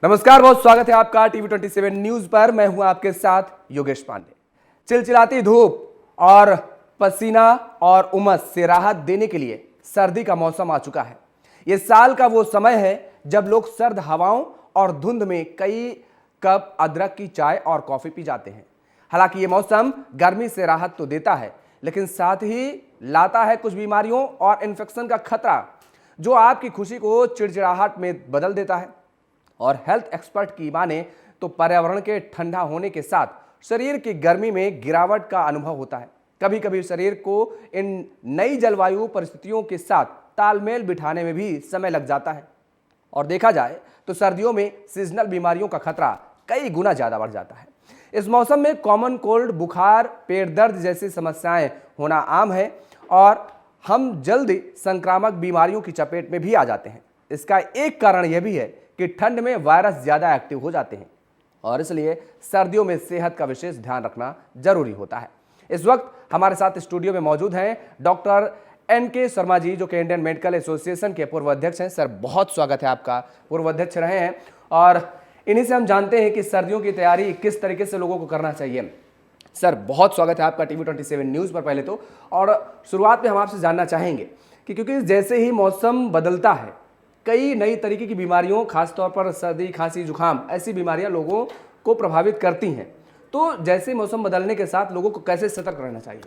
नमस्कार, बहुत स्वागत है आपका टीवी 27 न्यूज पर। मैं हूं आपके साथ योगेश पांडे। चिलचिलाती धूप और पसीना और उमस से राहत देने के लिए सर्दी का मौसम आ चुका है। यह साल का वो समय है जब लोग सर्द हवाओं और धुंध में कई कप अदरक की चाय और कॉफी पी जाते हैं। हालांकि ये मौसम गर्मी से राहत तो देता है, लेकिन साथ ही लाता है कुछ बीमारियों और इन्फेक्शन का खतरा, जो आपकी खुशी को चिड़चिड़ाहट में बदल देता है। और हेल्थ एक्सपर्ट की माने तो पर्यावरण के ठंडा होने के साथ शरीर की गर्मी में गिरावट का अनुभव होता है। कभी कभी शरीर को इन नई जलवायु परिस्थितियों के साथ तालमेल बिठाने में भी समय लग जाता है। और देखा जाए तो सर्दियों में सीजनल बीमारियों का खतरा कई गुना ज्यादा बढ़ जाता है। इस मौसम में कॉमन कोल्ड, बुखार, पेट दर्द जैसी समस्याएं होना आम है और हम जल्दी संक्रामक बीमारियों की चपेट में भी आ जाते हैं। इसका एक कारण यह भी है कि ठंड में वायरस ज्यादा एक्टिव हो जाते हैं और इसलिए सर्दियों में सेहत का विशेष ध्यान रखना जरूरी होता है। इस वक्त हमारे साथ स्टूडियो में मौजूद हैं डॉक्टर NK शर्मा जी, जो कि इंडियन मेडिकल एसोसिएशन के पूर्व अध्यक्ष हैं। सर, बहुत स्वागत है आपका। पूर्व अध्यक्ष रहे हैं और इन्हीं से हम जानते हैं कि सर्दियों की तैयारी किस तरीके से लोगों को करना चाहिए। सर, बहुत स्वागत है आपका टीवी 27 न्यूज पर पहले तो। और शुरुआत में हम आपसे जानना चाहेंगे कि क्योंकि जैसे ही मौसम बदलता है, कई नई तरीके की बीमारियों, खासतौर पर सर्दी, खांसी, जुकाम, ऐसी बीमारियां लोगों को प्रभावित करती हैं। तो जैसे मौसम बदलने के साथ लोगों को कैसे सतर्क रहना चाहिए?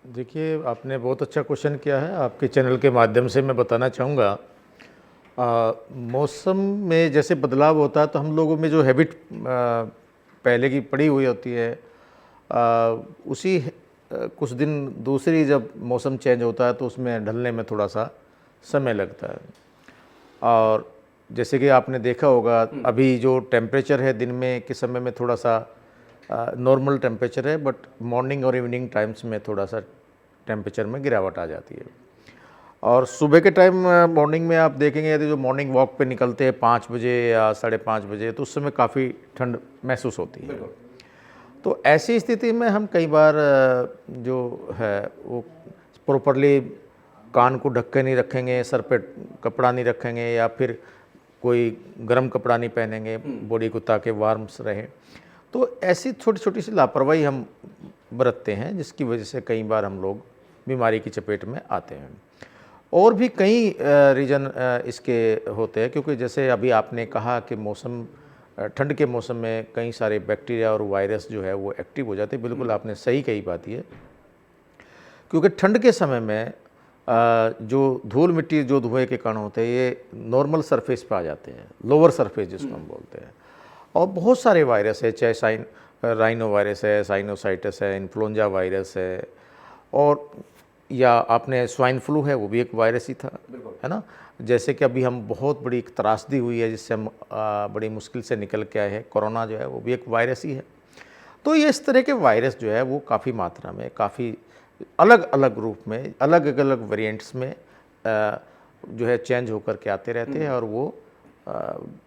देखिए, आपने बहुत अच्छा क्वेश्चन किया है। आपके चैनल के माध्यम से मैं बताना चाहूँगा, मौसम में जैसे बदलाव होता है तो हम लोगों में जो हैबिट पहले की पड़ी हुई होती है, उसी कुछ दिन दूसरी जब मौसम चेंज होता है तो उसमें ढलने में थोड़ा सा समय लगता है। और जैसे कि आपने देखा होगा, अभी जो टेम्परेचर है दिन में के समय में थोड़ा सा नॉर्मल टेम्परेचर है, बट मॉर्निंग और इवनिंग टाइम्स में थोड़ा सा टेम्परेचर में गिरावट आ जाती है। और सुबह के टाइम मॉर्निंग में आप देखेंगे, यदि जो मॉर्निंग वॉक पे निकलते हैं 5 बजे या 5:30 बजे, तो उस समय काफ़ी ठंड महसूस होती है। तो ऐसी स्थिति में हम कई बार जो है वो प्रॉपरली कान को ढक के नहीं रखेंगे, सर पे कपड़ा नहीं रखेंगे, या फिर कोई गर्म कपड़ा नहीं पहनेंगे बॉडी को, ताकि वार्म्स रहे। तो ऐसी छोटी छोटी सी लापरवाही हम बरतते हैं, जिसकी वजह से कई बार हम लोग बीमारी की चपेट में आते हैं। और भी कई रीज़न इसके होते हैं, क्योंकि जैसे अभी आपने कहा कि मौसम, ठंड के मौसम में कई सारे बैक्टीरिया और वायरस जो है वो एक्टिव हो जाते हैं। बिल्कुल आपने सही कही बात ये, क्योंकि ठंड के समय में जो धूल मिट्टी, जो धुएं के कण होते हैं, ये नॉर्मल सरफेस पे आ जाते हैं, लोअर सरफेस जिसको हम बोलते हैं। और बहुत सारे वायरस है, चाहे राइनो वायरस है, साइनोसाइटिस है, इन्फ्लुएंजा वायरस है, और या आपने स्वाइन फ्लू है, वो भी एक वायरस ही था, है ना। जैसे कि अभी हम बहुत बड़ी एक त्रासदी हुई है जिससे हम बड़ी मुश्किल से निकल के आए हैं, कोरोना जो है वो भी एक वायरस ही है। तो ये इस तरह के वायरस जो है वो काफ़ी मात्रा में, काफ़ी अलग अलग रूप में, अलग अलग वेरिएंट्स में जो है चेंज होकर के आते रहते हैं, और वो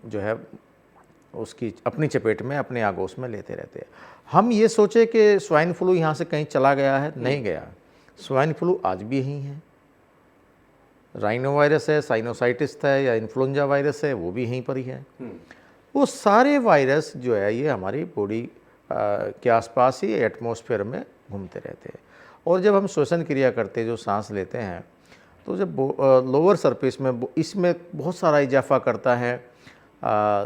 जो है उसकी अपनी चपेट में, अपने आगोश में लेते रहते हैं। हम ये सोचे कि स्वाइन फ्लू यहाँ से कहीं चला गया है, नहीं गया। स्वाइन फ्लू आज भी यहीं है, राइनो वायरस है, साइनोसाइटिस है, या इन्फ्लुएंजा वायरस है, वो भी यहीं पर ही है। वो सारे वायरस जो है ये हमारी बॉडी के आसपास ही एटमॉस्फेयर में घूमते रहते हैं। और जब हम श्वसन क्रिया करते हैं, जो सांस लेते हैं, तो जब लोअर सरफेस में इसमें बहुत सारा इजाफा करता है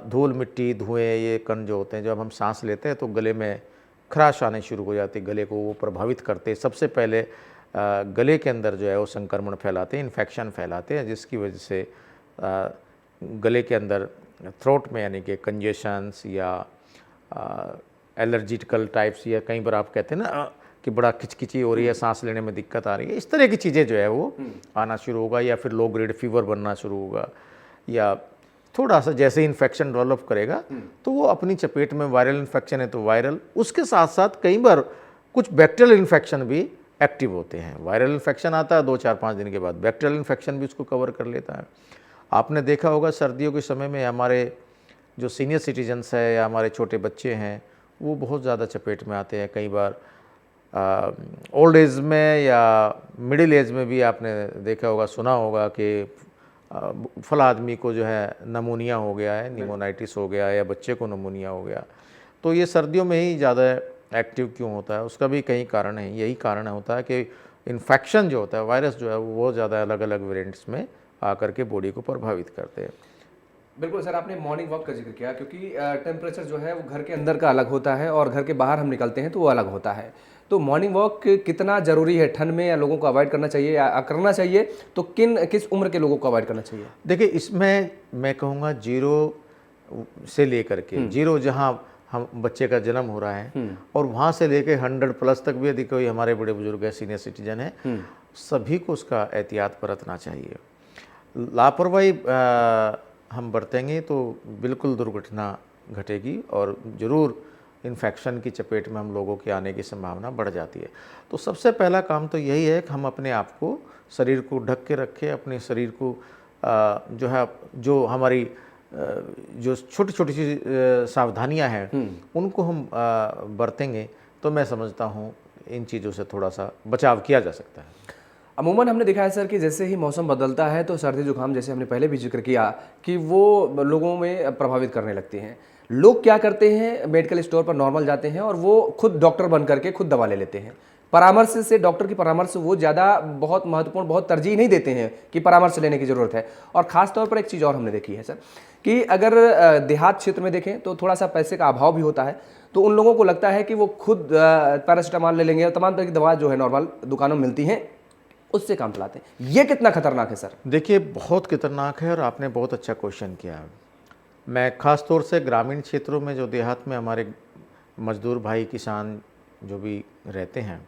धूल मिट्टी, धुएं, ये कण जो होते हैं, जब हम सांस लेते हैं तो गले में खराश आने शुरू हो जाती है, गले को वो प्रभावित करते हैं। सबसे पहले गले के अंदर जो है वो संक्रमण फैलाते हैं, इन्फेक्शन फैलाते हैं, जिसकी वजह से गले के अंदर थ्रोट में, यानी कि कंजेशंस या एलर्जिकल टाइप्स, या कई बार आप कहते हैं ना कि बड़ा खिचखिची हो रही है, सांस लेने में दिक्कत आ रही है, इस तरह की चीज़ें जो है वो आना शुरू होगा। या फिर लो ग्रेड फीवर बनना शुरू होगा, या थोड़ा सा जैसे इन्फेक्शन डेवलप करेगा तो वो अपनी चपेट में, वायरल इन्फेक्शन है तो वायरल, उसके साथ साथ कई बार कुछ बैक्टीरियल इन्फेक्शन भी एक्टिव होते हैं। वायरल इन्फेक्शन आता है 2-4-5 दिन के बाद, बैक्टीरियल इन्फेक्शन भी उसको कवर कर लेता है। आपने देखा होगा सर्दियों के समय में हमारे जो सीनियर सिटीजन्स है या हमारे छोटे बच्चे हैं, वो बहुत ज़्यादा चपेट में आते हैं। कई बार ओल्ड एज में या मिडिल एज में भी आपने देखा होगा, सुना होगा कि फला आदमी को जो है नमोनिया हो गया है, निमोनाइटिस हो गया है, या बच्चे को नमोनिया हो गया, तो ये सर्दियों में ही ज़्यादा एक्टिव क्यों होता है? उसका भी कई कारण हैं। यही कारण होता है कि इन्फेक्शन जो होता है, वायरस जो है वो ज़्यादा अलग अलग वेरिएंट्स में आकर के बॉडी को प्रभावित करते हैं। बिल्कुल सर, आपने मॉर्निंग वॉक का जिक्र किया, क्योंकि टेम्परेचर जो है वो घर के अंदर का अलग होता है और घर के बाहर हम निकलते हैं तो वो अलग होता है। तो मॉर्निंग वॉक कितना ज़रूरी है ठंड में, या लोगों को अवॉइड करना चाहिए, या करना चाहिए तो किस उम्र के लोगों को अवॉइड करना चाहिए? देखिए, इसमें मैं कहूँगा 0 से लेकर के 0 जहाँ हम बच्चे का जन्म हो रहा है और वहाँ से लेकर 100 प्लस तक भी यदि कोई हमारे बड़े बुजुर्ग है, सीनियर सिटीजन है, सभी को उसका एहतियात बरतना चाहिए। लापरवाही हम बरतेंगे तो बिल्कुल दुर्घटना घटेगी और ज़रूर इन्फेक्शन की चपेट में हम लोगों के आने की संभावना बढ़ जाती है। तो सबसे पहला काम तो यही है कि हम अपने आप को, शरीर को ढक के रखें, अपने शरीर को जो है, जो हमारी जो छोटी छोटी सी सावधानियां हैं उनको हम बरतेंगे तो मैं समझता हूँ इन चीज़ों से थोड़ा सा बचाव किया जा सकता है। अमूमन हमने देखा है सर कि जैसे ही मौसम बदलता है तो सर्दी जुकाम, जैसे हमने पहले भी जिक्र किया, कि वो लोगों में प्रभावित करने लगती हैं। लोग क्या करते हैं, मेडिकल स्टोर पर नॉर्मल जाते हैं और वो खुद डॉक्टर बन करके खुद दवा ले लेते हैं। परामर्श से, डॉक्टर की परामर्श वो ज़्यादा बहुत महत्वपूर्ण, बहुत तरजीह नहीं देते हैं कि परामर्श लेने की ज़रूरत है। और ख़ास तौर पर एक चीज़ और हमने देखी है सर, कि अगर देहात क्षेत्र में देखें तो थोड़ा सा पैसे का अभाव भी होता है, तो उन लोगों को लगता है कि वो खुद पैरासीटामॉल ले लेंगे और तमाम तरह की दवा जो है नॉर्मल दुकानों में मिलती हैं, उससे काम चलाते हैं। ये कितना खतरनाक है सर? देखिए, बहुत खतरनाक है और आपने बहुत अच्छा क्वेश्चन किया है। मैं ख़ास तौर से ग्रामीण क्षेत्रों में, जो देहात में हमारे मजदूर भाई किसान जो भी रहते हैं,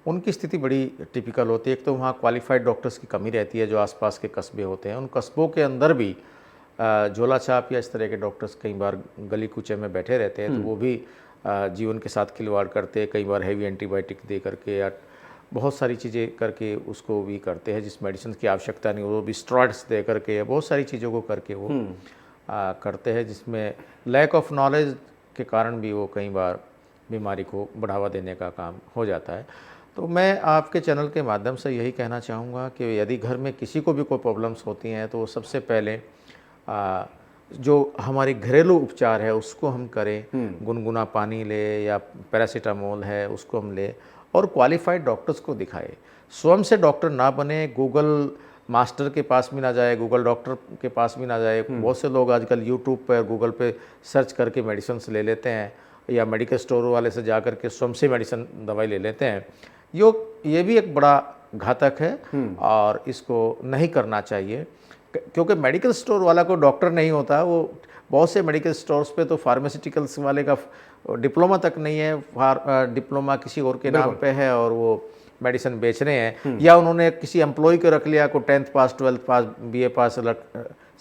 उनकी स्थिति बड़ी टिपिकल होती है। एक तो वहाँ क्वालिफाइड डॉक्टर्स की कमी रहती है। जो आसपास के कस्बे होते हैं, उन कस्बों के अंदर भी झोला छाप या इस तरह के डॉक्टर्स कई बार गली कूचे में बैठे रहते हैं, तो वो भी जीवन के साथ खिलवाड़ करते हैं। कई बार हैवी एंटीबायोटिक दे करके या बहुत सारी चीज़ें करके उसको भी करते हैं जिस मेडिसिन की आवश्यकता नहीं, वो भी स्टेरॉइड्स दे करके या बहुत सारी चीज़ों को करके वो करते हैं, जिसमें लैक ऑफ नॉलेज के कारण भी वो कई बार बीमारी को बढ़ावा देने का काम हो जाता है। तो मैं आपके चैनल के माध्यम से यही कहना चाहूँगा कि यदि घर में किसी को भी कोई प्रॉब्लम्स होती हैं तो सबसे पहले जो हमारी घरेलू उपचार है उसको हम करें। गुनगुना पानी ले या पैरासीटामोल है उसको हम ले और क्वालिफाइड डॉक्टर्स को दिखाए। स्वयं से डॉक्टर ना बने, गूगल मास्टर के पास भी ना जाए, गूगल डॉक्टर के पास भी ना जाए। बहुत से लोग आजकल यूट्यूब पर, गूगल पे सर्च करके मेडिसिन ले लेते हैं या मेडिकल स्टोर वाले से जा कर के स्वयं से मेडिसिन दवाई ले लेते हैं। ये भी एक बड़ा घातक है और इसको नहीं करना चाहिए, क्योंकि मेडिकल स्टोर वाला को डॉक्टर नहीं होता। वो बहुत से मेडिकल स्टोर्स पे तो फार्मास्यूटिकल्स वाले का डिप्लोमा तक नहीं है, डिप्लोमा किसी और के नाम पे है और वो मेडिसिन बेच रहे हैं, या उन्होंने किसी एम्प्लॉय को रख लिया, को 10th पास 12th पास BA पास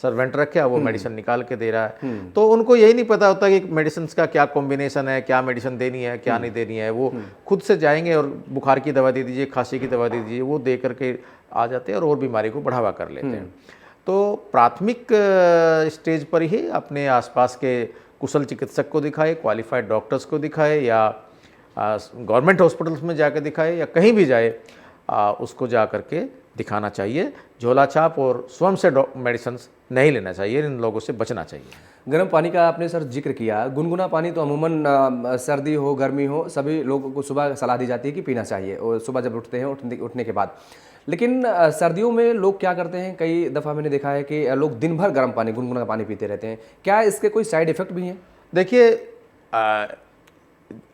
सर्वेंट रखा, वो मेडिसिन निकाल के दे रहा है। तो उनको यही नहीं पता होता कि मेडिसिन का क्या कॉम्बिनेशन है, क्या मेडिसिन देनी है, क्या नहीं देनी है। वो खुद से जाएंगे और बुखार की दवा दे दीजिए, खांसी की दवा दे दीजिए, वो दे करके आ जाते हैं और बीमारी को बढ़ावा कर लेते हैं। तो प्राथमिक स्टेज पर ही अपने आसपास के कुशल चिकित्सक को दिखाए, क्वालिफाइड डॉक्टर्स को दिखाए, या गवर्नमेंट हॉस्पिटल्स में जाकर दिखाए, या कहीं भी जाए उसको जा करके दिखाना चाहिए। झोला छाप और स्वयं से मेडिसिन नहीं लेना चाहिए, इन लोगों से बचना चाहिए। गर्म पानी का आपने सर जिक्र किया। गुनगुना पानी तो अमूमन सर्दी हो गर्मी हो सभी लोगों को सुबह सलाह दी जाती है कि पीना चाहिए, और सुबह जब उठते हैं उठने के बाद। लेकिन सर्दियों में लोग क्या करते हैं, कई दफ़ा मैंने देखा है कि लोग दिन भर गर्म पानी, गुनगुना पानी पीते रहते हैं। क्या इसके कोई साइड इफ़ेक्ट भी हैं? देखिए,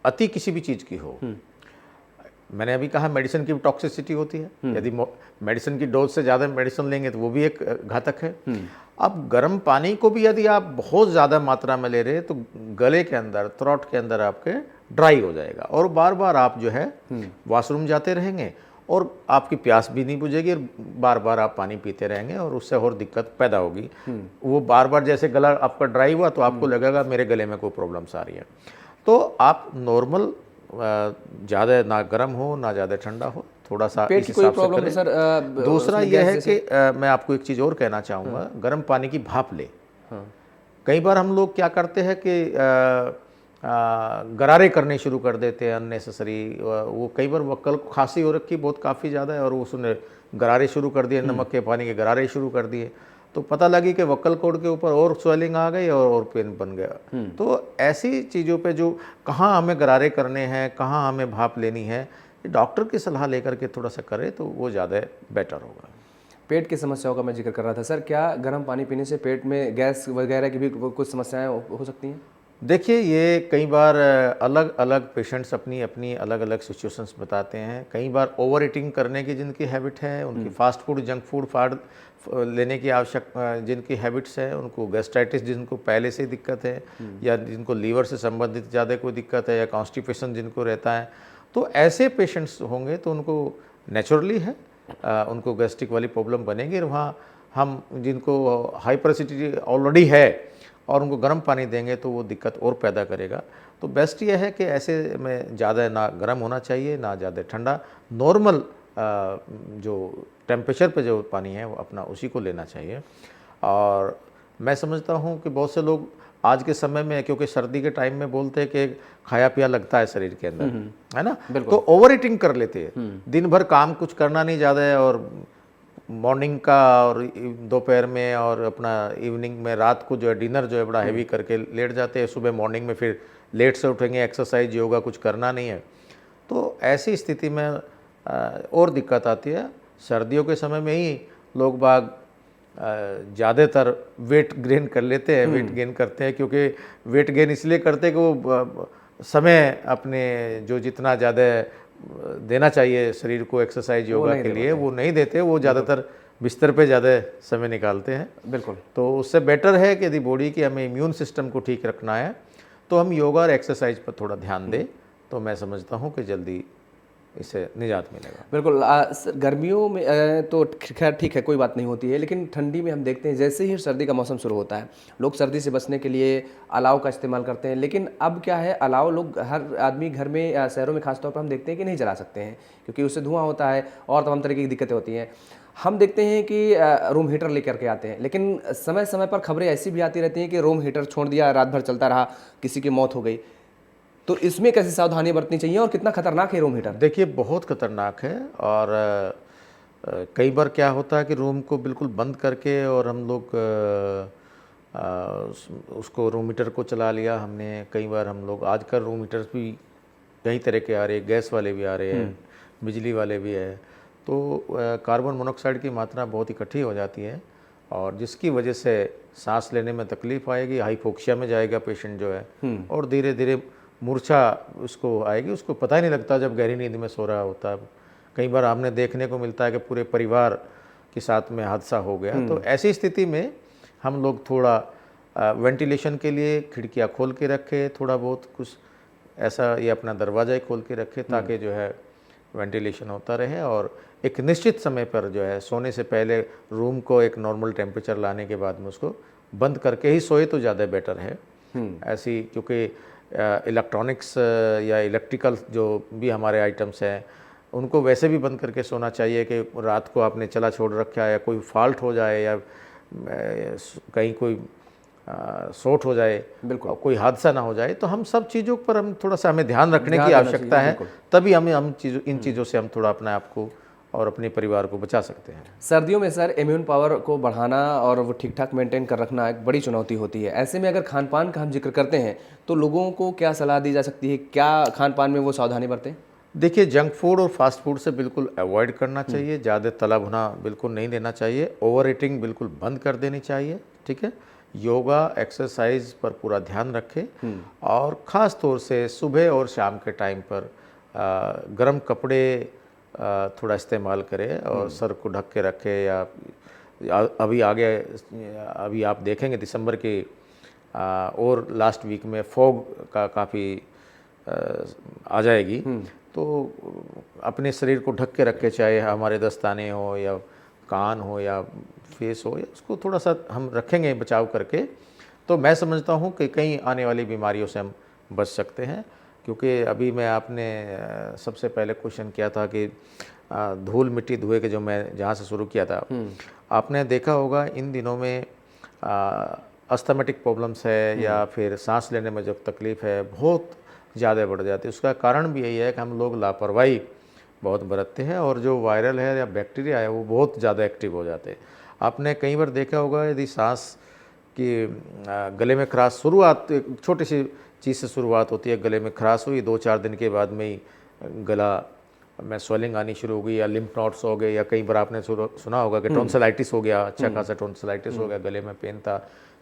अति किसी भी चीज़ की हो, मैंने अभी कहा मेडिसिन की टॉक्सिसिटी होती है। यदि मेडिसिन की डोज से ज़्यादा मेडिसिन लेंगे तो वो भी एक घातक है। अब गर्म पानी को भी यदि आप बहुत ज़्यादा मात्रा में ले रहे हैं तो गले के अंदर, थ्रोट के अंदर आपके ड्राई हो जाएगा और बार बार आप जो है वॉशरूम जाते रहेंगे और आपकी प्यास भी नहीं बुझेगी और बार बार आप पानी पीते रहेंगे और उससे और दिक्कत पैदा होगी। वो बार बार जैसे गला आपका ड्राई हुआ तो आपको लगेगा मेरे गले में कोई प्रॉब्लम्स आ रही है। तो आप नॉर्मल, ज़्यादा ना गर्म हो ना ज़्यादा ठंडा हो, थोड़ा सा पेट इस की कोई हिसाब से प्रॉब्लम है करें। सर? दूसरा यह है कि मैं आपको एक चीज़ और कहना चाहूँगा, गर्म पानी की भाप ले। कई बार हम लोग क्या करते हैं कि गरारे करने शुरू कर देते हैं अननेसेसरी। वो कई बार वक्कल को खांसी हो रखी बहुत काफ़ी ज़्यादा है और उसने गरारे शुरू कर दिए, नमक के पानी के गरारे शुरू कर दिए। तो पता लगी कि वक्कल कोड के ऊपर और स्वेलिंग आ गई और पेन बन गया। तो ऐसी चीज़ों पे जो कहाँ हमें गरारे करने हैं, कहाँ हमें भाप लेनी है, ये डॉक्टर की सलाह लेकर के थोड़ा सा करें तो वो ज़्यादा बेटर होगा। पेट की समस्याओं का मैं जिक्र कर रहा था सर, क्या गर्म पानी पीने से पेट में गैस वगैरह की भी कुछ समस्याएं हो सकती हैं? देखिए, ये कई बार अलग अलग पेशेंट्स अपनी अपनी अलग अलग सिचुएशंस बताते हैं। कई बार ओवर ईटिंग करने की जिनकी हैबिट है, उनकी फास्ट फूड जंक फूड लेने की जिनकी हैबिट्स है, उनको गैस्ट्राइटिस जिनको पहले से ही दिक्कत है, या जिनको लीवर से संबंधित ज़्यादा कोई दिक्कत है, या कॉन्स्टिपेशन जिनको रहता है, तो ऐसे पेशेंट्स होंगे तो उनको नेचुरली है, उनको गैस्ट्रिक वाली प्रॉब्लम बनेगी। और वहाँ हम जिनको हाइपरसिटी ऑलरेडी है और उनको गर्म पानी देंगे तो वो दिक्कत और पैदा करेगा। तो बेस्ट ये है कि ऐसे में ज़्यादा ना गर्म होना चाहिए, ना ज़्यादा ठंडा, नॉर्मल जो टेम्परेचर पे जो पानी है वो अपना उसी को लेना चाहिए। और मैं समझता हूँ कि बहुत से लोग आज के समय में, क्योंकि सर्दी के टाइम में बोलते हैं कि खाया पिया लगता है शरीर के अंदर, है ना, तो ओवर ईटिंग कर लेते हैं। दिन भर काम कुछ करना नहीं ज़्यादा है, और मॉर्निंग का और दोपहर में और अपना इवनिंग में, रात को जो है डिनर जो है बड़ा हैवी करके लेट जाते हैं। सुबह मॉर्निंग में फिर लेट से उठेंगे, एक्सरसाइज योगा कुछ करना नहीं है, तो ऐसी स्थिति में और दिक्कत आती है। सर्दियों के समय में ही लोग बाग ज़्यादातर वेट गेन कर लेते हैं, वेट गेन करते हैं, क्योंकि वेट गेन इसलिए करते हैं कि वो समय अपने जो जितना ज़्यादा देना चाहिए शरीर को एक्सरसाइज योगा के लिए वो नहीं देते, वो ज़्यादातर बिस्तर पे ज़्यादा समय निकालते हैं। बिल्कुल। तो उससे बेटर है कि यदि बॉडी की हमें इम्यून सिस्टम को ठीक रखना है तो हम योगा और एक्सरसाइज पर थोड़ा ध्यान दें, तो मैं समझता हूँ कि जल्दी इससे निजात मिलेगा। बिल्कुल। गर्मियों में तो खैर ठीक है, कोई बात नहीं होती है, लेकिन ठंडी में हम देखते हैं जैसे ही सर्दी का मौसम शुरू होता है, लोग सर्दी से बचने के लिए अलाव का इस्तेमाल करते हैं। लेकिन अब क्या है, अलाव लोग हर आदमी घर में या शहरों में खासतौर पर हम देखते हैं कि नहीं जला सकते हैं, क्योंकि उससे धुआं होता है और तमाम तरीके की दिक्कतें होती हैं। हम देखते हैं कि रूम हीटर लेकर के आते हैं, लेकिन समय समय पर खबरें ऐसी भी आती रहती हैं कि रूम हीटर छोड़ दिया, रात भर चलता रहा, किसी की मौत हो गई। तो इसमें कैसी सावधानी बरतनी चाहिए और कितना खतरनाक है रूम हीटर? देखिए, बहुत खतरनाक है। और कई बार क्या होता है कि रूम को बिल्कुल बंद करके और हम लोग उसको रूम हीटर को चला लिया हमने। कई बार हम लोग आजकल रूम हीटर्स भी कई तरह के आ रहे हैं, गैस वाले भी आ रहे हैं, बिजली वाले भी है, तो कार्बन मोनोऑक्साइड की मात्रा बहुत इकट्ठी हो जाती है, और जिसकी वजह से सांस लेने में तकलीफ आएगी, हाइपोक्सिया में जाएगा पेशेंट जो है, और धीरे धीरे मूर्छा उसको आएगी, उसको पता ही नहीं लगता जब गहरी नींद में सो रहा होता है। कई बार हमने देखने को मिलता है कि पूरे परिवार के साथ में हादसा हो गया। तो ऐसी स्थिति में हम लोग थोड़ा वेंटिलेशन के लिए खिड़कियां खोल के रखें, थोड़ा बहुत कुछ ऐसा, ये अपना दरवाज़ा ही खोल के रखें ताकि जो है वेंटिलेशन होता रहे, और एक निश्चित समय पर जो है सोने से पहले रूम को एक नॉर्मल टेम्परेचर लाने के बाद में उसको बंद करके ही सोए तो ज़्यादा बेटर है। ऐसी, क्योंकि इलेक्ट्रॉनिक्स या इलेक्ट्रिकल जो भी हमारे आइटम्स हैं उनको वैसे भी बंद करके सोना चाहिए कि रात को आपने चला छोड़ रखा है, या कोई फॉल्ट हो जाए, या कहीं कोई शॉर्ट हो जाए, बिल्कुल कोई हादसा ना हो जाए, तो हम सब चीज़ों पर हम थोड़ा सा हमें ध्यान रखने की आवश्यकता है। तभी हमें इन चीज़ों से हम थोड़ा अपने आप को और अपने परिवार को बचा सकते हैं। सर्दियों में सर इम्यून पावर को बढ़ाना और वो ठीक ठाक मेंटेन कर रखना एक बड़ी चुनौती होती है। ऐसे में अगर खान पान का हम जिक्र करते हैं तो लोगों को क्या सलाह दी जा सकती है, क्या खान पान में वो सावधानी बरतें? देखिए, जंक फूड और फास्ट फूड से बिल्कुल अवॉइड करना चाहिए, ज़्यादा तला भुना बिल्कुल नहीं देना चाहिए, ओवर ईटिंग बिल्कुल बंद कर देनी चाहिए, ठीक है। योगा एक्सरसाइज पर पूरा ध्यान रखें, और ख़ास तौर से सुबह और शाम के टाइम पर गर्म कपड़े थोड़ा इस्तेमाल करें, और सर को ढक के रखें, या अभी आप देखेंगे दिसंबर के और लास्ट वीक में फॉग का काफ़ी आ जाएगी, तो अपने शरीर को ढक के रखें, चाहे हमारे दस्ताने हो या कान हो या फेस हो, या उसको थोड़ा सा हम रखेंगे बचाव करके, तो मैं समझता हूँ कि कई आने वाली बीमारियों से हम बच सकते हैं। क्योंकि अभी मैं आपने सबसे पहले क्वेश्चन किया था कि धूल मिट्टी धुएं के, जो मैं जहाँ से शुरू किया था, आपने देखा होगा इन दिनों में अस्थमेटिक प्रॉब्लम्स है या फिर सांस लेने में जब तकलीफ़ है बहुत ज़्यादा बढ़ जाती है। उसका कारण भी यही है कि हम लोग लापरवाही बहुत बरतते हैं, और जो वायरल है या बैक्टीरिया है वो बहुत ज़्यादा एक्टिव हो जाते हैं। आपने कई बार देखा होगा, यदि सांस कि गले में खराश शुरुआत एक छोटी सी चीज़ से शुरुआत होती है, गले में खराश हुई, 2-4 दिन के बाद में ही गला में स्वेलिंग आनी शुरू हो गई, या लिम्फ नोड्स हो गए, या कई बार आपने सुना होगा कि टॉन्सिलाइटिस हो गया, अच्छा खासा टॉन्सिलाइटिस हो गया, गले में पेन था,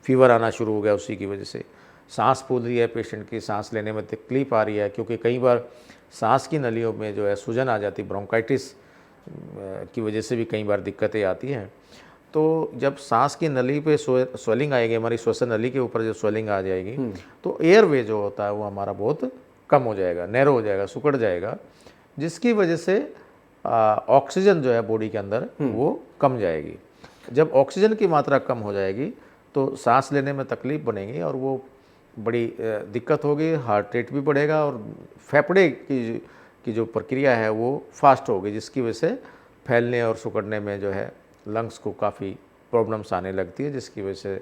फीवर आना शुरू हो गया उसी की वजह से। सांस फूल रही है, पेशेंट की सांस लेने में तकलीफ आ रही है, क्योंकि कई बार सांस की नलियों में जो है सूजन आ जाती, ब्रोंकाइटिस की वजह से भी कई बार दिक्कतें आती हैं। तो जब सांस की नली पे स्वेलिंग आएगी, हमारी श्वसन नली के ऊपर जो स्वेलिंग आ जाएगी, तो एयरवे जो होता है वो हमारा बहुत कम हो जाएगा, नैरो हो जाएगा, सिकुड़ जाएगा, जिसकी वजह से ऑक्सीजन जो है बॉडी के अंदर वो कम जाएगी। जब ऑक्सीजन की मात्रा कम हो जाएगी तो सांस लेने में तकलीफ बनेगी और वो बड़ी दिक्कत होगी, हार्ट रेट भी बढ़ेगा और फेफड़े की जो प्रक्रिया है वो फास्ट होगी, जिसकी वजह से फैलने और सिकुड़ने में जो है लंग्स को काफ़ी प्रॉब्लम्स आने लगती है, जिसकी वजह से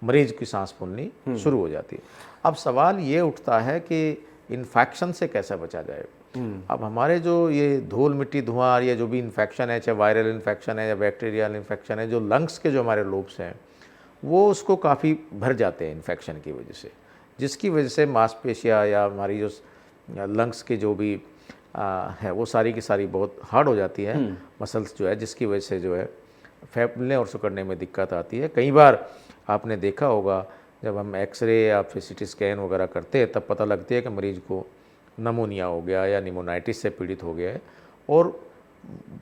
मरीज की सांस फूलनी शुरू हो जाती है। अब सवाल ये उठता है कि इन्फेक्शन से कैसे बचा जाए। अब हमारे जो ये धूल मिट्टी धुआं, ये जो भी इन्फेक्शन है, चाहे वायरल इन्फेक्शन है या बैक्टीरियल इन्फेक्शन है, जो लंग्स के जो हमारे लूप्स हैं वो उसको काफ़ी भर जाते हैं इन्फेक्शन की वजह से, जिसकी वजह से मांसपेशियाँ या हमारी जो लंग्स के जो भी है वो सारी की सारी बहुत हार्ड हो जाती है, मसल्स जो है, जिसकी वजह से जो है फैलने और सिकुड़ने में दिक्कत आती है। कई बार आपने देखा होगा जब हम एक्सरे या फिर सीटी स्कैन वगैरह करते हैं तब पता लगती है कि मरीज को नमोनिया हो गया या निमोनाइटिस से पीड़ित हो गया है, और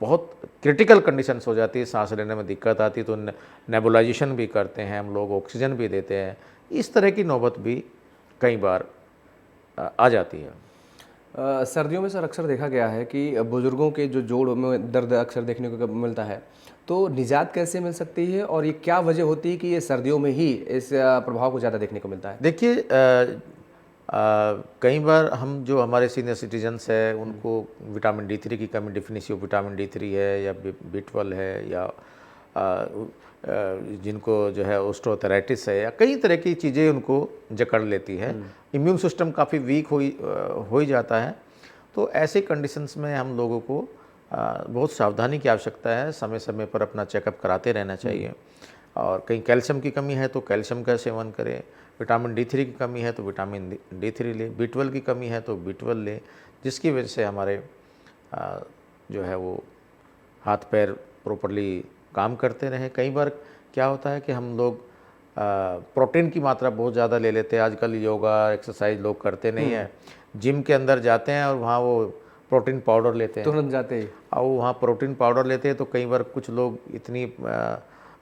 बहुत क्रिटिकल कंडीशंस हो जाती है, सांस लेने में दिक्कत आती है, तो नेबुलाइजेशन भी करते हैं हम लोग, ऑक्सीजन भी देते हैं। इस तरह की नौबत भी कई बार आ जाती है। सर्दियों में सर अक्सर देखा गया है कि बुजुर्गों के जो जोड़ में दर्द अक्सर देखने को मिलता है, तो निजात कैसे मिल सकती है और ये क्या वजह होती है कि ये सर्दियों में ही इस प्रभाव को ज़्यादा देखने को मिलता है? देखिए कई बार हम जो हमारे सीनियर सिटीजन्स है उनको विटामिन D3 की कमी, डिफिनिशी ऑफ विटामिन D3 है या B12 है, या जिनको जो है ऑस्टियोआर्थराइटिस है, या कई तरह की चीज़ें उनको जकड़ लेती है, इम्यून सिस्टम काफ़ी वीक हो ही जाता है। तो ऐसे कंडीशंस में हम लोगों को बहुत सावधानी की आवश्यकता है, समय समय पर अपना चेकअप कराते रहना चाहिए। और कहीं कैल्शियम की कमी है तो कैल्शियम का सेवन करें, विटामिन D3 की कमी है तो विटामिन D3 लें, B12 की कमी है तो B12 लें, जिसकी वजह से हमारे जो है वो हाथ पैर प्रॉपरली काम करते रहें। कई बार क्या होता है कि हम लोग प्रोटीन की मात्रा बहुत ज़्यादा ले लेते हैं। आजकल योगा एक्सरसाइज लोग करते नहीं हैं, जिम के अंदर जाते हैं और वहाँ वो प्रोटीन पाउडर लेते हैं, तुरंत जाते ही और वहाँ प्रोटीन पाउडर लेते हैं। तो कई बार कुछ लोग इतनी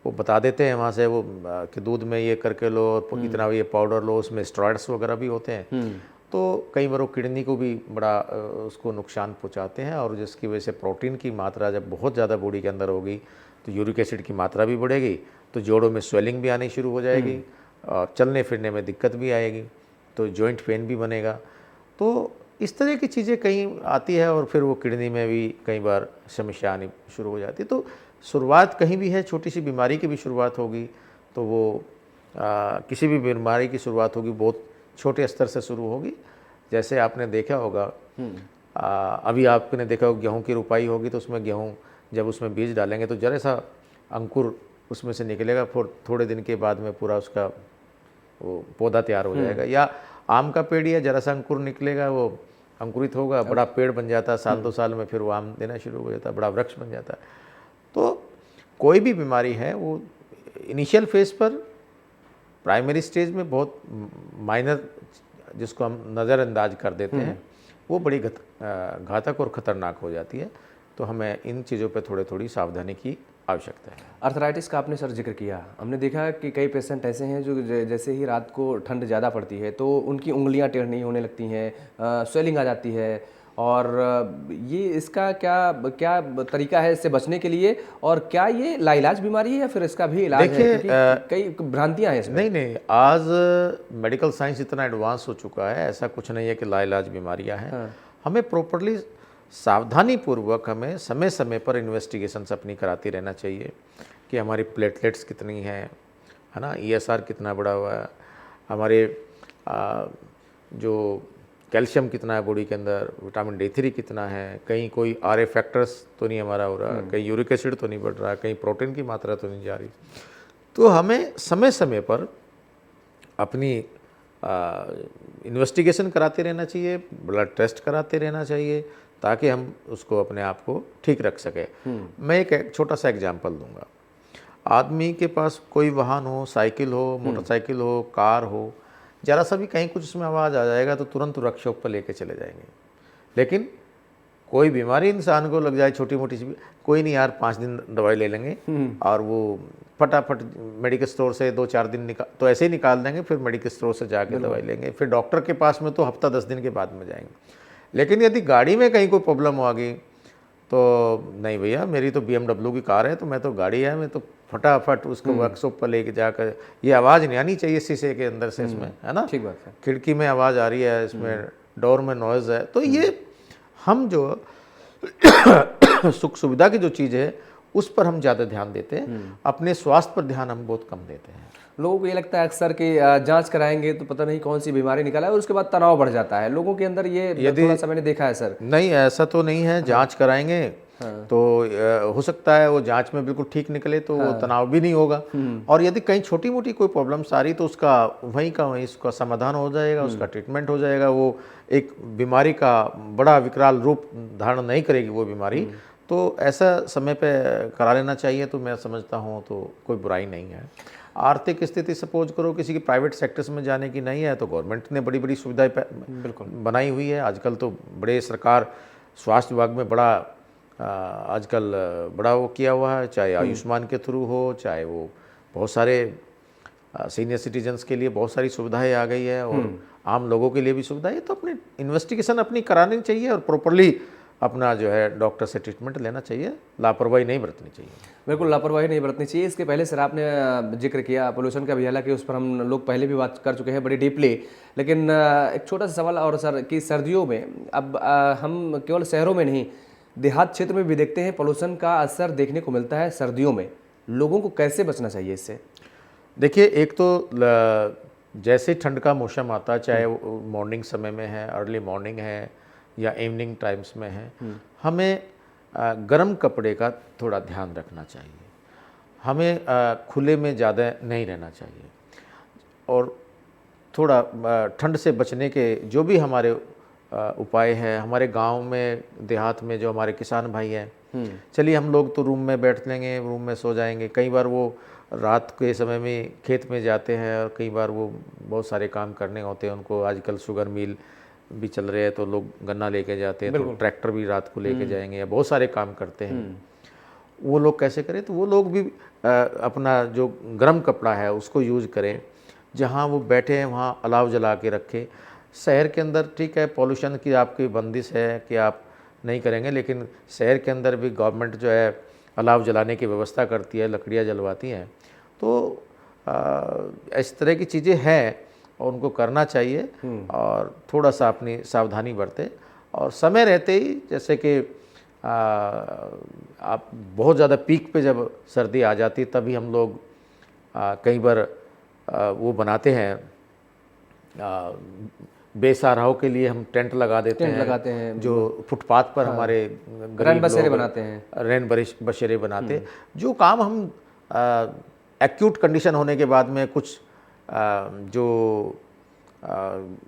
वो बता देते हैं वहाँ से वो कि दूध में ये करके लो, इतना ये पाउडर लो, उसमें स्टेरॉइड्स वगैरह भी होते हैं। तो कई बार वो किडनी को भी बड़ा उसको नुकसान पहुँचाते हैं, और जिसकी वजह से प्रोटीन की मात्रा जब बहुत ज़्यादा बॉडी के अंदर होगी तो यूरिक एसिड की मात्रा भी बढ़ेगी, तो जोड़ों में स्वेलिंग भी आनी शुरू हो जाएगी और चलने फिरने में दिक्कत भी आएगी, तो जॉइंट पेन भी बनेगा। तो इस तरह की चीज़ें कहीं आती है और फिर वो किडनी में भी कई बार समस्या आनी शुरू हो जाती है। तो शुरुआत कहीं भी है, छोटी सी बीमारी की भी शुरुआत होगी तो वो किसी भी बीमारी की शुरुआत होगी बहुत छोटे स्तर से शुरू होगी। जैसे आपने देखा होगा अभी आपने देखा होगा गेहूँ की रुपाई होगी तो उसमें गेहूँ जब उसमें बीज डालेंगे तो जरा सा अंकुर उसमें से निकलेगा, फिर थोड़े दिन के बाद में पूरा उसका वो पौधा तैयार हो जाएगा। या आम का पेड़ या जरा सा अंकुर निकलेगा, वो अंकुरित होगा, बड़ा पेड़ बन जाता है, साल 2 साल में फिर वो आम देना शुरू हो जाता है, बड़ा वृक्ष बन जाता है। तो कोई भी बीमारी है वो इनिशियल फेज पर, प्राइमरी स्टेज में बहुत माइनर जिसको हम नज़रअंदाज कर देते हैं, वो बड़ी घातक और ख़तरनाक हो जाती है। तो हमें इन चीज़ों पे थोड़ी सावधानी की आवश्यकता है। अर्थराइटिस का आपने सर जिक्र किया, हमने देखा कि कई पेशेंट ऐसे हैं जो जैसे ही रात को ठंड ज़्यादा पड़ती है तो उनकी उंगलियां टेढ़ी होने लगती हैं, स्वेलिंग आ जाती है, और ये इसका क्या तरीका है इससे बचने के लिए, और क्या ये लाइलाज बीमारी है या फिर इसका भी इलाज है? क्योंकि कई भ्रांतियां हैं इसमें। नहीं, आज मेडिकल साइंस इतना एडवांस हो चुका है, ऐसा कुछ नहीं है कि लाइलाज बीमारियां हैं। हाँ। हमें प्रॉपरली सावधानी पूर्वक हमें समय समय पर इन्वेस्टिगेशंस अपनी कराती रहना चाहिए कि हमारी प्लेटलेट्स कितनी हैं, है ना, ESR कितना बढ़ा हुआ है, हमारे जो कैल्शियम कितना है बॉडी के अंदर, विटामिन D3 कितना है, कहीं कोई RA फैक्टर्स तो नहीं हमारा हो रहा, कहीं यूरिक एसिड तो नहीं बढ़ रहा, कहीं प्रोटीन की मात्रा तो नहीं जा रही। तो हमें समय समय पर अपनी इन्वेस्टिगेशन कराते रहना चाहिए, ब्लड टेस्ट कराते रहना चाहिए, ताकि हम उसको अपने आप को ठीक रख सकें। मैं एक छोटा सा एग्जांपल दूंगा। आदमी के पास कोई वाहन हो, साइकिल हो, मोटरसाइकिल हो, कार हो, ज़रा सा भी कहीं कुछ उसमें आवाज़ आ जाएगा तो तुरंत वर्कशॉप पर लेके चले जाएंगे। लेकिन कोई बीमारी इंसान को लग जाए छोटी मोटी सी, कोई नहीं यार 5 दिन दवाई ले लेंगे और वो फटाफट मेडिकल स्टोर से 2-4 दिन तो ऐसे ही निकाल देंगे, फिर मेडिकल स्टोर से जाके दवाई लेंगे, फिर डॉक्टर के पास में तो हफ्ता 10 दिन के बाद में जाएंगे। लेकिन यदि गाड़ी में कहीं कोई प्रॉब्लम आ गई तो नहीं भैया, मेरी तो BMW की कार है, तो मैं तो गाड़ी है, मैं तो फटाफट उसको वर्कशॉप पर लेके जाकर, ये आवाज़ नहीं आनी चाहिए शीशे के अंदर से इसमें, है ना, ठीक बात है, खिड़की में आवाज़ आ रही है, इसमें डोर में नॉइज़ है। तो ये हम जो सुख सुविधा की जो चीज़ है उस पर हम ज़्यादा ध्यान देते हैं, अपने स्वास्थ्य पर ध्यान हम बहुत कम देते हैं। लोगों को ये लगता है अक्सर कि जांच कराएंगे तो पता नहीं कौन सी बीमारी निकला है, और उसके बाद तनाव बढ़ जाता है लोगों के अंदर, ये थोड़ा सा मैंने देखा है सर। नहीं, ऐसा तो नहीं है, जांच कराएंगे तो हो सकता है वो जांच में बिल्कुल ठीक निकले तो वो तनाव भी नहीं होगा, और यदि कहीं छोटी मोटी कोई प्रॉब्लम्स आ रही तो उसका वहीं का वहीं उसका समाधान हो जाएगा, उसका ट्रीटमेंट हो जाएगा। वो एक बीमारी का बड़ा विकराल रूप धारण नहीं करेगी वो बीमारी। तो ऐसा समय पे करा लेना चाहिए, तो मैं समझता हूँ तो कोई बुराई नहीं है। आर्थिक स्थिति सपोज करो किसी की प्राइवेट सेक्टर्स में जाने की नहीं है तो गवर्नमेंट ने बड़ी बड़ी सुविधाएं बिल्कुल बनाई हुई है। आजकल तो बड़े सरकार स्वास्थ्य विभाग में बड़ा आजकल बड़ा वो किया हुआ है, चाहे आयुष्मान के थ्रू हो, चाहे वो बहुत सारे सीनियर सिटीजन्स के लिए बहुत सारी सुविधाएं आ गई है, और आम लोगों के लिए भी सुविधाएं। तो अपनी इन्वेस्टिगेशन अपनी करानी चाहिए और प्रॉपरली अपना जो है डॉक्टर से ट्रीटमेंट लेना चाहिए, लापरवाही नहीं बरतनी चाहिए। बिल्कुल लापरवाही नहीं बरतनी चाहिए। इसके पहले सर आपने जिक्र किया पोल्यूशन का भी, हालांकि उस पर हम लोग पहले भी बात कर चुके हैं बड़ी डीपली, लेकिन एक छोटा सा सवाल और सर कि सर्दियों में अब हम केवल शहरों में नहीं, देहात क्षेत्र में भी देखते हैं पोल्यूशन का असर देखने को मिलता है सर्दियों में। लोगों को कैसे बचना चाहिए इससे? देखिए, एक तो जैसे ठंड का मौसम आता है, चाहे वो मॉर्निंग समय में है, अर्ली मॉर्निंग है या इवनिंग टाइम्स में है, हमें गर्म कपड़े का थोड़ा ध्यान रखना चाहिए। हमें खुले में ज़्यादा नहीं रहना चाहिए, और थोड़ा ठंड से बचने के जो भी हमारे उपाय है, हमारे गांव में देहात में जो हमारे किसान भाई हैं, चलिए हम लोग तो रूम में बैठ लेंगे, रूम में सो जाएंगे। कई बार वो रात के समय में खेत में जाते हैं, और कई बार वो बहुत सारे काम करने होते हैं उनको। आजकल शुगर मिल भी चल रहे हैं तो लोग गन्ना लेके जाते हैं, तो ट्रैक्टर भी रात को लेके जाएंगे, या बहुत सारे काम करते हैं। वो लोग कैसे करें? तो वो लोग भी अपना जो गर्म कपड़ा है उसको यूज़ करें। जहाँ वो बैठे हैं वहाँ अलाव जला के रखें। शहर के अंदर ठीक है, पॉल्यूशन की आपकी बंदिश है कि आप नहीं करेंगे, लेकिन शहर के अंदर भी गवर्नमेंट जो है अलाव जलाने की व्यवस्था करती है, लकड़ियाँ जलवाती हैं। तो इस तरह की चीज़ें हैं और उनको करना चाहिए, और थोड़ा सा अपनी सावधानी बरतें। और समय रहते ही, जैसे कि आप बहुत ज़्यादा पीक पे जब सर्दी आ जाती तभी हम लोग कई बार वो बनाते हैं, बेसहाराओं के लिए हम टेंट लगा देते हैं, जो फुटपाथ पर हमारे रैन बसेरे बनाते हैं, रैन बसेरे बनाते हैं। जो काम हम एक्यूट कंडीशन होने के बाद में कुछ जो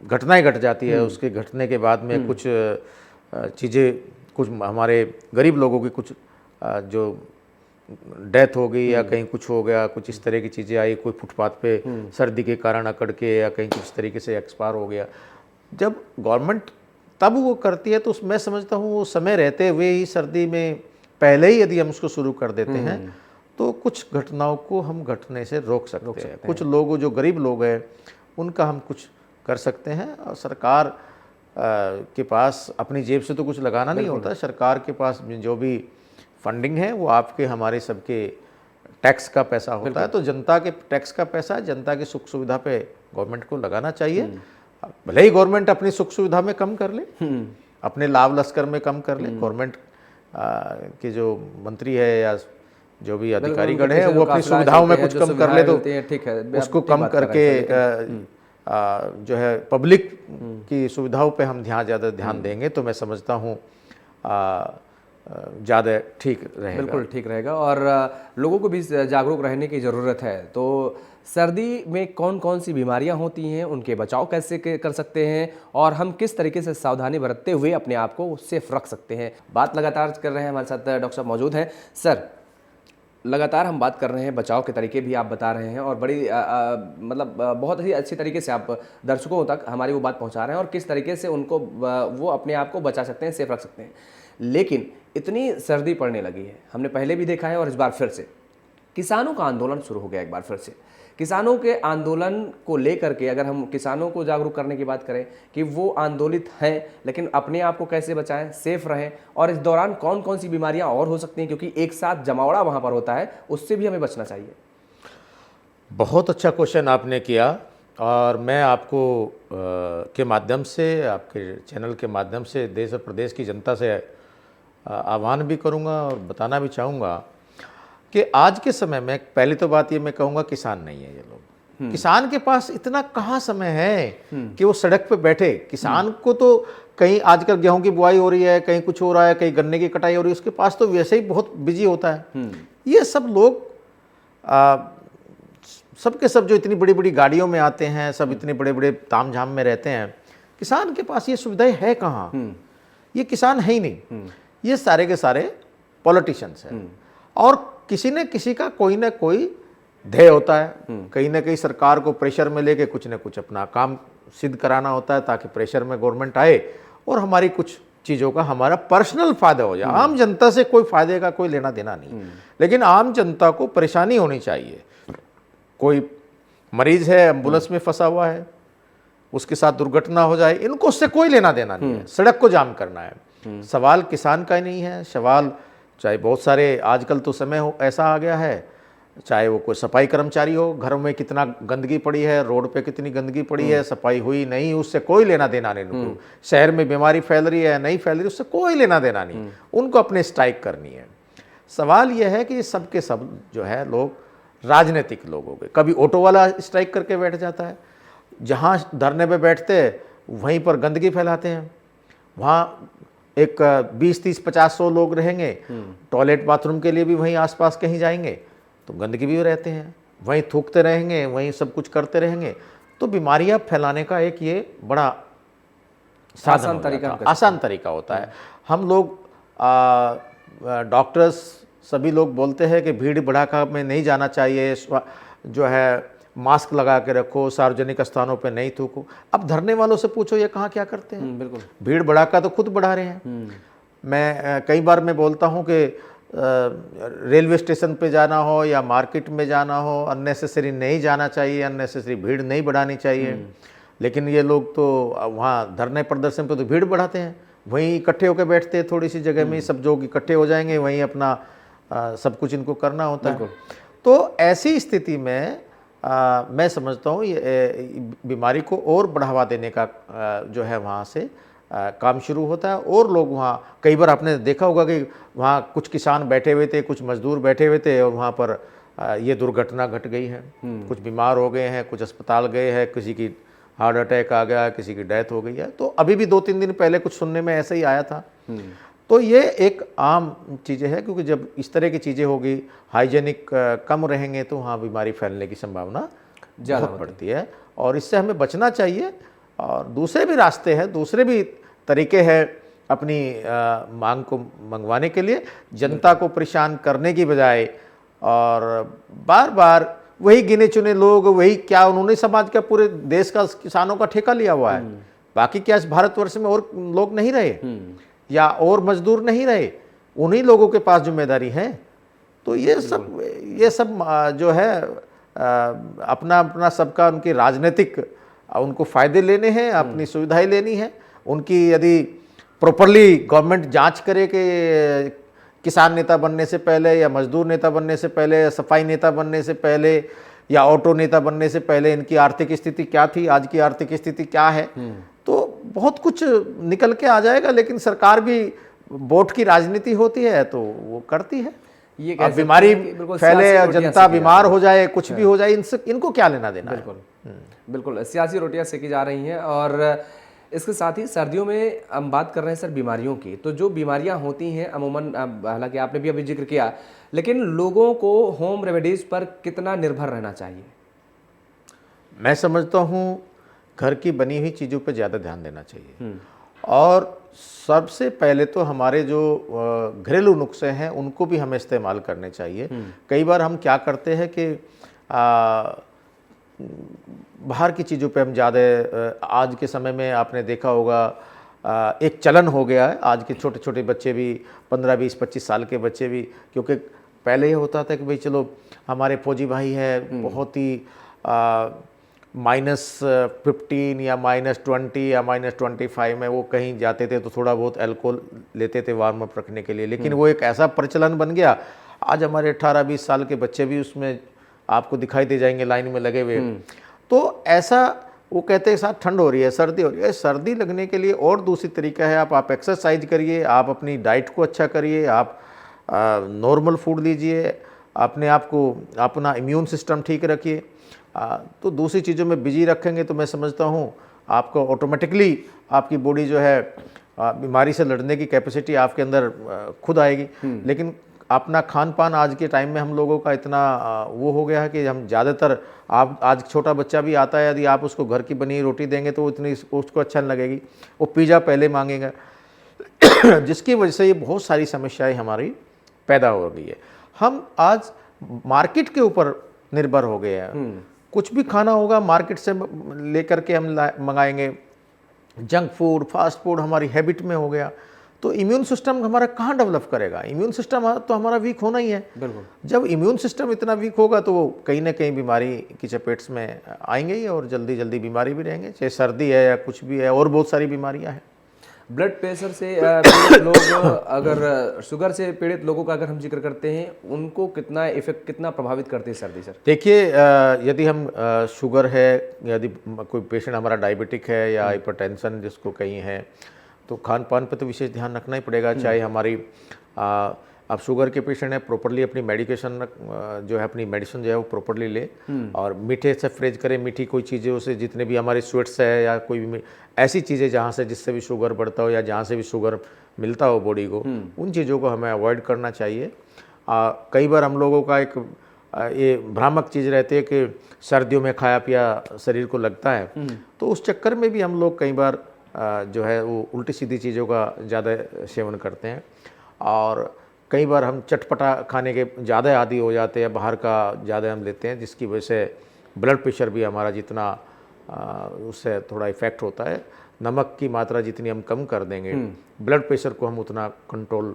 घटनाएं घट जाती है, उसके घटने के बाद में कुछ चीज़ें, कुछ हमारे गरीब लोगों की कुछ जो डेथ हो गई या कहीं कुछ हो गया, कुछ इस तरह की चीज़ें आई, कोई फुटपाथ पे सर्दी के कारण अकड़ के या कहीं कुछ तरीके से एक्सपायर हो गया, जब गवर्नमेंट तब वो करती है तो मैं समझता हूँ वो समय रहते हुए ही, सर्दी में पहले ही यदि हम उसको शुरू कर देते हैं तो कुछ घटनाओं को हम घटने से रोक सकते हैं। कुछ लोग जो गरीब लोग हैं उनका हम कुछ कर सकते हैं, और सरकार के पास अपनी जेब से तो कुछ लगाना नहीं होता। सरकार के पास जो भी फंडिंग है वो आपके हमारे सबके टैक्स का पैसा होता है, तो जनता के टैक्स का पैसा जनता की सुख सुविधा पे गवर्नमेंट को लगाना चाहिए। भले ही गवर्नमेंट अपनी सुख सुविधा में कम कर ले, अपने लाभ लश्कर में कम कर ले, गवर्नमेंट के जो मंत्री है या जो भी अधिकारीगण है वो अपनी सुविधाओं में कुछ कम कर ले तो ठीक है, उसको कम करके जो है पब्लिक की सुविधाओं पे हम ज़्यादा ध्यान देंगे तो मैं समझता हूँ ज़्यादा ठीक रहेगा। बिल्कुल ठीक रहेगा। और लोगों को भी जागरूक रहने की ज़रूरत है। तो सर्दी में कौन कौन सी बीमारियां होती हैं, उनके बचाव कैसे कर सकते हैं और हम किस तरीके से सावधानी बरतते हुए अपने आप को सेफ रख सकते हैं, बात लगातार कर रहे हैं। हमारे साथ डॉक्टर साहब मौजूद हैं। सर, लगातार हम बात कर रहे हैं, बचाव के तरीके भी आप बता रहे हैं और बड़ी मतलब बहुत ही अच्छी तरीके से आप दर्शकों तक हमारी वो बात पहुंचा रहे हैं और किस तरीके से उनको वो अपने आप को बचा सकते हैं, सेफ रख सकते हैं। लेकिन इतनी सर्दी पड़ने लगी है, हमने पहले भी देखा है और इस बार फिर से किसानों का आंदोलन शुरू हो गया। एक बार फिर से किसानों के आंदोलन को लेकर के अगर हम किसानों को जागरूक करने की बात करें कि वो आंदोलित हैं लेकिन अपने आप को कैसे बचाएं, सेफ रहें, और इस दौरान कौन कौन सी बीमारियां और हो सकती हैं, क्योंकि एक साथ जमावड़ा वहां पर होता है, उससे भी हमें बचना चाहिए। बहुत अच्छा क्वेश्चन आपने किया और मैं आपको के माध्यम से, आपके चैनल के माध्यम से देश और प्रदेश की जनता से आह्वान भी करूंगा और बताना भी चाहूँगा कि आज के समय में पहली तो बात ये मैं कहूँगा, किसान नहीं है ये लोग। किसान के पास इतना कहाँ समय है कि वो सड़क पे बैठे। किसान को तो कहीं आजकल गेहूं की बुआई हो रही है, कहीं कुछ हो रहा है, कहीं गन्ने की कटाई हो रही है, उसके पास तो वैसे ही बहुत बिजी होता है। ये सब लोग सब के सब जो इतनी बड़ी बड़ी गाड़ियों में आते हैं, सब इतने बड़े बड़े तामझाम में रहते हैं, किसान के पास ये सुविधाएं है कहाँ? ये किसान है ही नहीं, ये सारे के सारे पॉलिटिशियंस हैं। और किसी न किसी का कोई ना कोई ध्येय होता है, कहीं ना कहीं सरकार को प्रेशर में लेके कुछ ना कुछ अपना काम सिद्ध कराना होता है ताकि प्रेशर में गवर्नमेंट आए और हमारी कुछ चीज़ों का हमारा पर्सनल फायदा हो जाए। आम जनता से कोई फायदे का कोई लेना देना नहीं, लेकिन आम जनता को परेशानी होनी चाहिए। कोई मरीज है, एम्बुलेंस में फंसा हुआ है, उसके साथ दुर्घटना हो जाए, इनको उससे कोई लेना देना नहीं है। सड़क को जाम करना है, सवाल किसान का ही नहीं है, सवाल चाहे बहुत सारे आजकल तो समय ऐसा आ गया है, चाहे वो कोई सफाई कर्मचारी हो, घरों में कितना गंदगी पड़ी है, रोड पे कितनी गंदगी पड़ी है, सफाई हुई नहीं, उससे कोई लेना देना नहीं उनको। शहर में बीमारी फैल रही है नहीं फैल रही, उससे कोई लेना देना नहीं, उनको अपने स्ट्राइक करनी है। सवाल यह है कि सब के सब जो है लोग राजनीतिक लोग हो गए। कभी ऑटो वाला स्ट्राइक करके बैठ जाता है, जहाँ धरने पे बैठते वहीं पर गंदगी फैलाते हैं, वहाँ एक 20, 30, 50, 100 लोग रहेंगे, टॉयलेट बाथरूम के लिए भी वहीं आसपास कहीं जाएंगे तो गंदगी भी रहते हैं, वहीं थूकते रहेंगे, वहीं सब कुछ करते रहेंगे, तो बीमारियां फैलाने का एक ये बड़ा आसान तरीका होता है। हम लोग डॉक्टर्स सभी लोग बोलते हैं कि भीड़ भड़ाका में नहीं जाना चाहिए, जो है मास्क लगा के रखो, सार्वजनिक स्थानों पे नहीं थूको। अब धरने वालों से पूछो ये कहाँ क्या करते हैं? बिल्कुल, भीड़ भड़ाका तो खुद बढ़ा रहे हैं। मैं कई बार मैं बोलता हूँ कि रेलवे स्टेशन पे जाना हो या मार्केट में जाना हो, अननेसेसरी नहीं जाना चाहिए, अननेसेसरी भीड़ नहीं बढ़ानी चाहिए। लेकिन ये लोग तो वहाँ धरने प्रदर्शन पे तो भीड़ बढ़ाते हैं, वहीं इकट्ठे होकर बैठते हैं, थोड़ी सी जगह में सब लोग इकट्ठे हो जाएंगे, वहीं अपना सब कुछ इनको करना होता है। तो ऐसी स्थिति में मैं समझता हूँ ये बीमारी को और बढ़ावा देने का जो है वहाँ से काम शुरू होता है। और लोग वहाँ, कई बार आपने देखा होगा कि वहाँ कुछ किसान बैठे हुए थे, कुछ मजदूर बैठे हुए थे और वहाँ पर ये दुर्घटना घट गई है, कुछ बीमार हो गए हैं, कुछ अस्पताल गए हैं, किसी की हार्ट अटैक आ गया, किसी की डेथ हो गई है। तो अभी भी 2-3 दिन पहले कुछ सुनने में ऐसा ही आया था। तो ये एक आम चीज़ें हैं, क्योंकि जब इस तरह की चीज़ें होगी, हाइजेनिक कम रहेंगे तो वहाँ बीमारी फैलने की संभावना ज़्यादा बढ़ती है और इससे हमें बचना चाहिए। और दूसरे भी रास्ते हैं, दूसरे भी तरीके हैं अपनी मांग को मंगवाने के लिए, जनता को परेशान करने की बजाय। और बार बार वही गिने चुने लोग, वही क्या उन्होंने समाज का, पूरे देश का किसानों का ठेका लिया हुआ है। बाकी क्या इस भारतवर्ष में और लोग नहीं रहे या और मजदूर नहीं रहे? उन्हीं लोगों के पास जिम्मेदारी है। तो ये सब जो है अपना अपना सबका, उनकी राजनीतिक उनको फ़ायदे लेने हैं, अपनी सुविधाएं लेनी है। उनकी यदि प्रॉपरली गवर्नमेंट जांच करे कि किसान नेता बनने से पहले या मजदूर नेता बनने से पहले या सफाई नेता बनने से पहले या ऑटो नेता बनने से पहले इनकी आर्थिक स्थिति क्या थी, आज की आर्थिक स्थिति क्या है, तो बहुत कुछ निकल के आ जाएगा। लेकिन सरकार भी वोट की राजनीति होती है तो वो करती है। ये अब बीमारी फैले, जनता बीमार हो जाए, कुछ भी हो जाए, इनको क्या लेना देना है? बिल्कुल। बिल्कुल, सियासी रोटियां सेकी जा रही हैं। और इसके साथ ही सर्दियों में हम बात कर रहे हैं सर बीमारियों की, तो जो बीमारियां होती हैं अमूमन, हालांकि आपने भी अभी जिक्र किया, लेकिन लोगों को होम रेमेडीज़ पर कितना निर्भर रहना चाहिए? मैं समझता हूँ घर की बनी हुई चीज़ों पर ज़्यादा ध्यान देना चाहिए। और सबसे पहले तो हमारे जो घरेलू नुस्खे हैं उनको भी हमें इस्तेमाल करने चाहिए। कई बार हम क्या करते हैं कि बाहर की चीज़ों पे हम ज़्यादा, आज के समय में आपने देखा होगा एक चलन हो गया है, आज के छोटे छोटे बच्चे भी 15, 20, 25 साल के बच्चे भी, क्योंकि पहले ये होता था कि भाई चलो हमारे फौजी भाई है, बहुत ही -15 या -20 या -25 में वो कहीं जाते थे तो थोड़ा बहुत अल्कोहल लेते थे वार्म अप रखने के लिए, लेकिन वो एक ऐसा प्रचलन बन गया। आज हमारे 18-20 साल के बच्चे भी उसमें आपको दिखाई दे जाएंगे लाइन में लगे हुए। तो ऐसा वो कहते हैं साथ ठंड हो रही है, सर्दी हो रही है। सर्दी लगने के लिए और दूसरी तरीका है, आप एक्सरसाइज करिए, आप अपनी डाइट को अच्छा करिए, आप नॉर्मल फूड लीजिए, अपने आप को अपना इम्यून सिस्टम ठीक रखिए। तो दूसरी चीज़ों में बिजी रखेंगे तो मैं समझता हूँ आपको ऑटोमेटिकली आपकी बॉडी जो है बीमारी से लड़ने की कैपेसिटी आपके अंदर खुद आएगी। लेकिन अपना खान पान आज के टाइम में हम लोगों का इतना वो हो गया है कि हम ज़्यादातर, आप आज छोटा बच्चा भी आता है, यदि आप उसको घर की बनी रोटी देंगे तो इतनी उसको अच्छा नहीं लगेगी, वो पिज़्ज़ा पहले मांगेगा जिसकी वजह से ये बहुत सारी समस्याएं हमारी पैदा हो रही है। हम आज मार्केट के ऊपर निर्भर हो गए हैं। कुछ भी खाना होगा मार्केट से लेकर के हम मंगाएंगे। जंक फूड, फास्ट फूड हमारी हैबिट में हो गया, तो इम्यून सिस्टम हमारा कहाँ डेवलप करेगा? इम्यून सिस्टम तो हमारा वीक होना ही है। बिल्कुल। जब इम्यून सिस्टम इतना वीक होगा तो वो कहीं ना कहीं बीमारी की चपेट में आएंगे ही, और जल्दी जल्दी बीमारी भी रहेंगे, चाहे सर्दी है या कुछ भी है, और बहुत सारी बीमारियां हैं। ब्लड प्रेशर से पीड़ित लोग, अगर शुगर से पीड़ित लोगों का अगर हम जिक्र करते हैं, उनको कितना इफेक्ट, कितना प्रभावित करती है सर्दी सर? देखिए, यदि हम शुगर है, यदि कोई पेशेंट हमारा डायबिटिक है या हाइपरटेंशन जिसको कहीं है, तो खान पान पर तो विशेष ध्यान रखना ही पड़ेगा। चाहे हमारी अब शुगर के पेशेंट है, प्रॉपरली अपनी मेडिकेशन जो है, अपनी मेडिसिन जो है वो प्रॉपरली ले, और मीठे से परहेज करें। मीठी कोई चीज़ें से, जितने भी हमारे स्वीट्स है या कोई भी ऐसी चीज़ें जहाँ से जिससे भी शुगर बढ़ता हो या जहाँ से भी शुगर मिलता हो बॉडी को, उन चीज़ों को हमें अवॉइड करना चाहिए। कई बार हम लोगों का एक ये भ्रामक चीज़ रहती है कि सर्दियों में खाया पिया शरीर को लगता है, तो उस चक्कर में भी हम लोग कई बार जो है वो उल्टी सीधी चीज़ों का ज़्यादा सेवन करते हैं, और कई बार हम चटपटा खाने के ज़्यादा आदी हो जाते हैं, बाहर का ज़्यादा हम लेते हैं, जिसकी वजह से ब्लड प्रेशर भी हमारा जितना उससे थोड़ा इफ़ेक्ट होता है। नमक की मात्रा जितनी हम कम कर देंगे, ब्लड प्रेशर को हम उतना कंट्रोल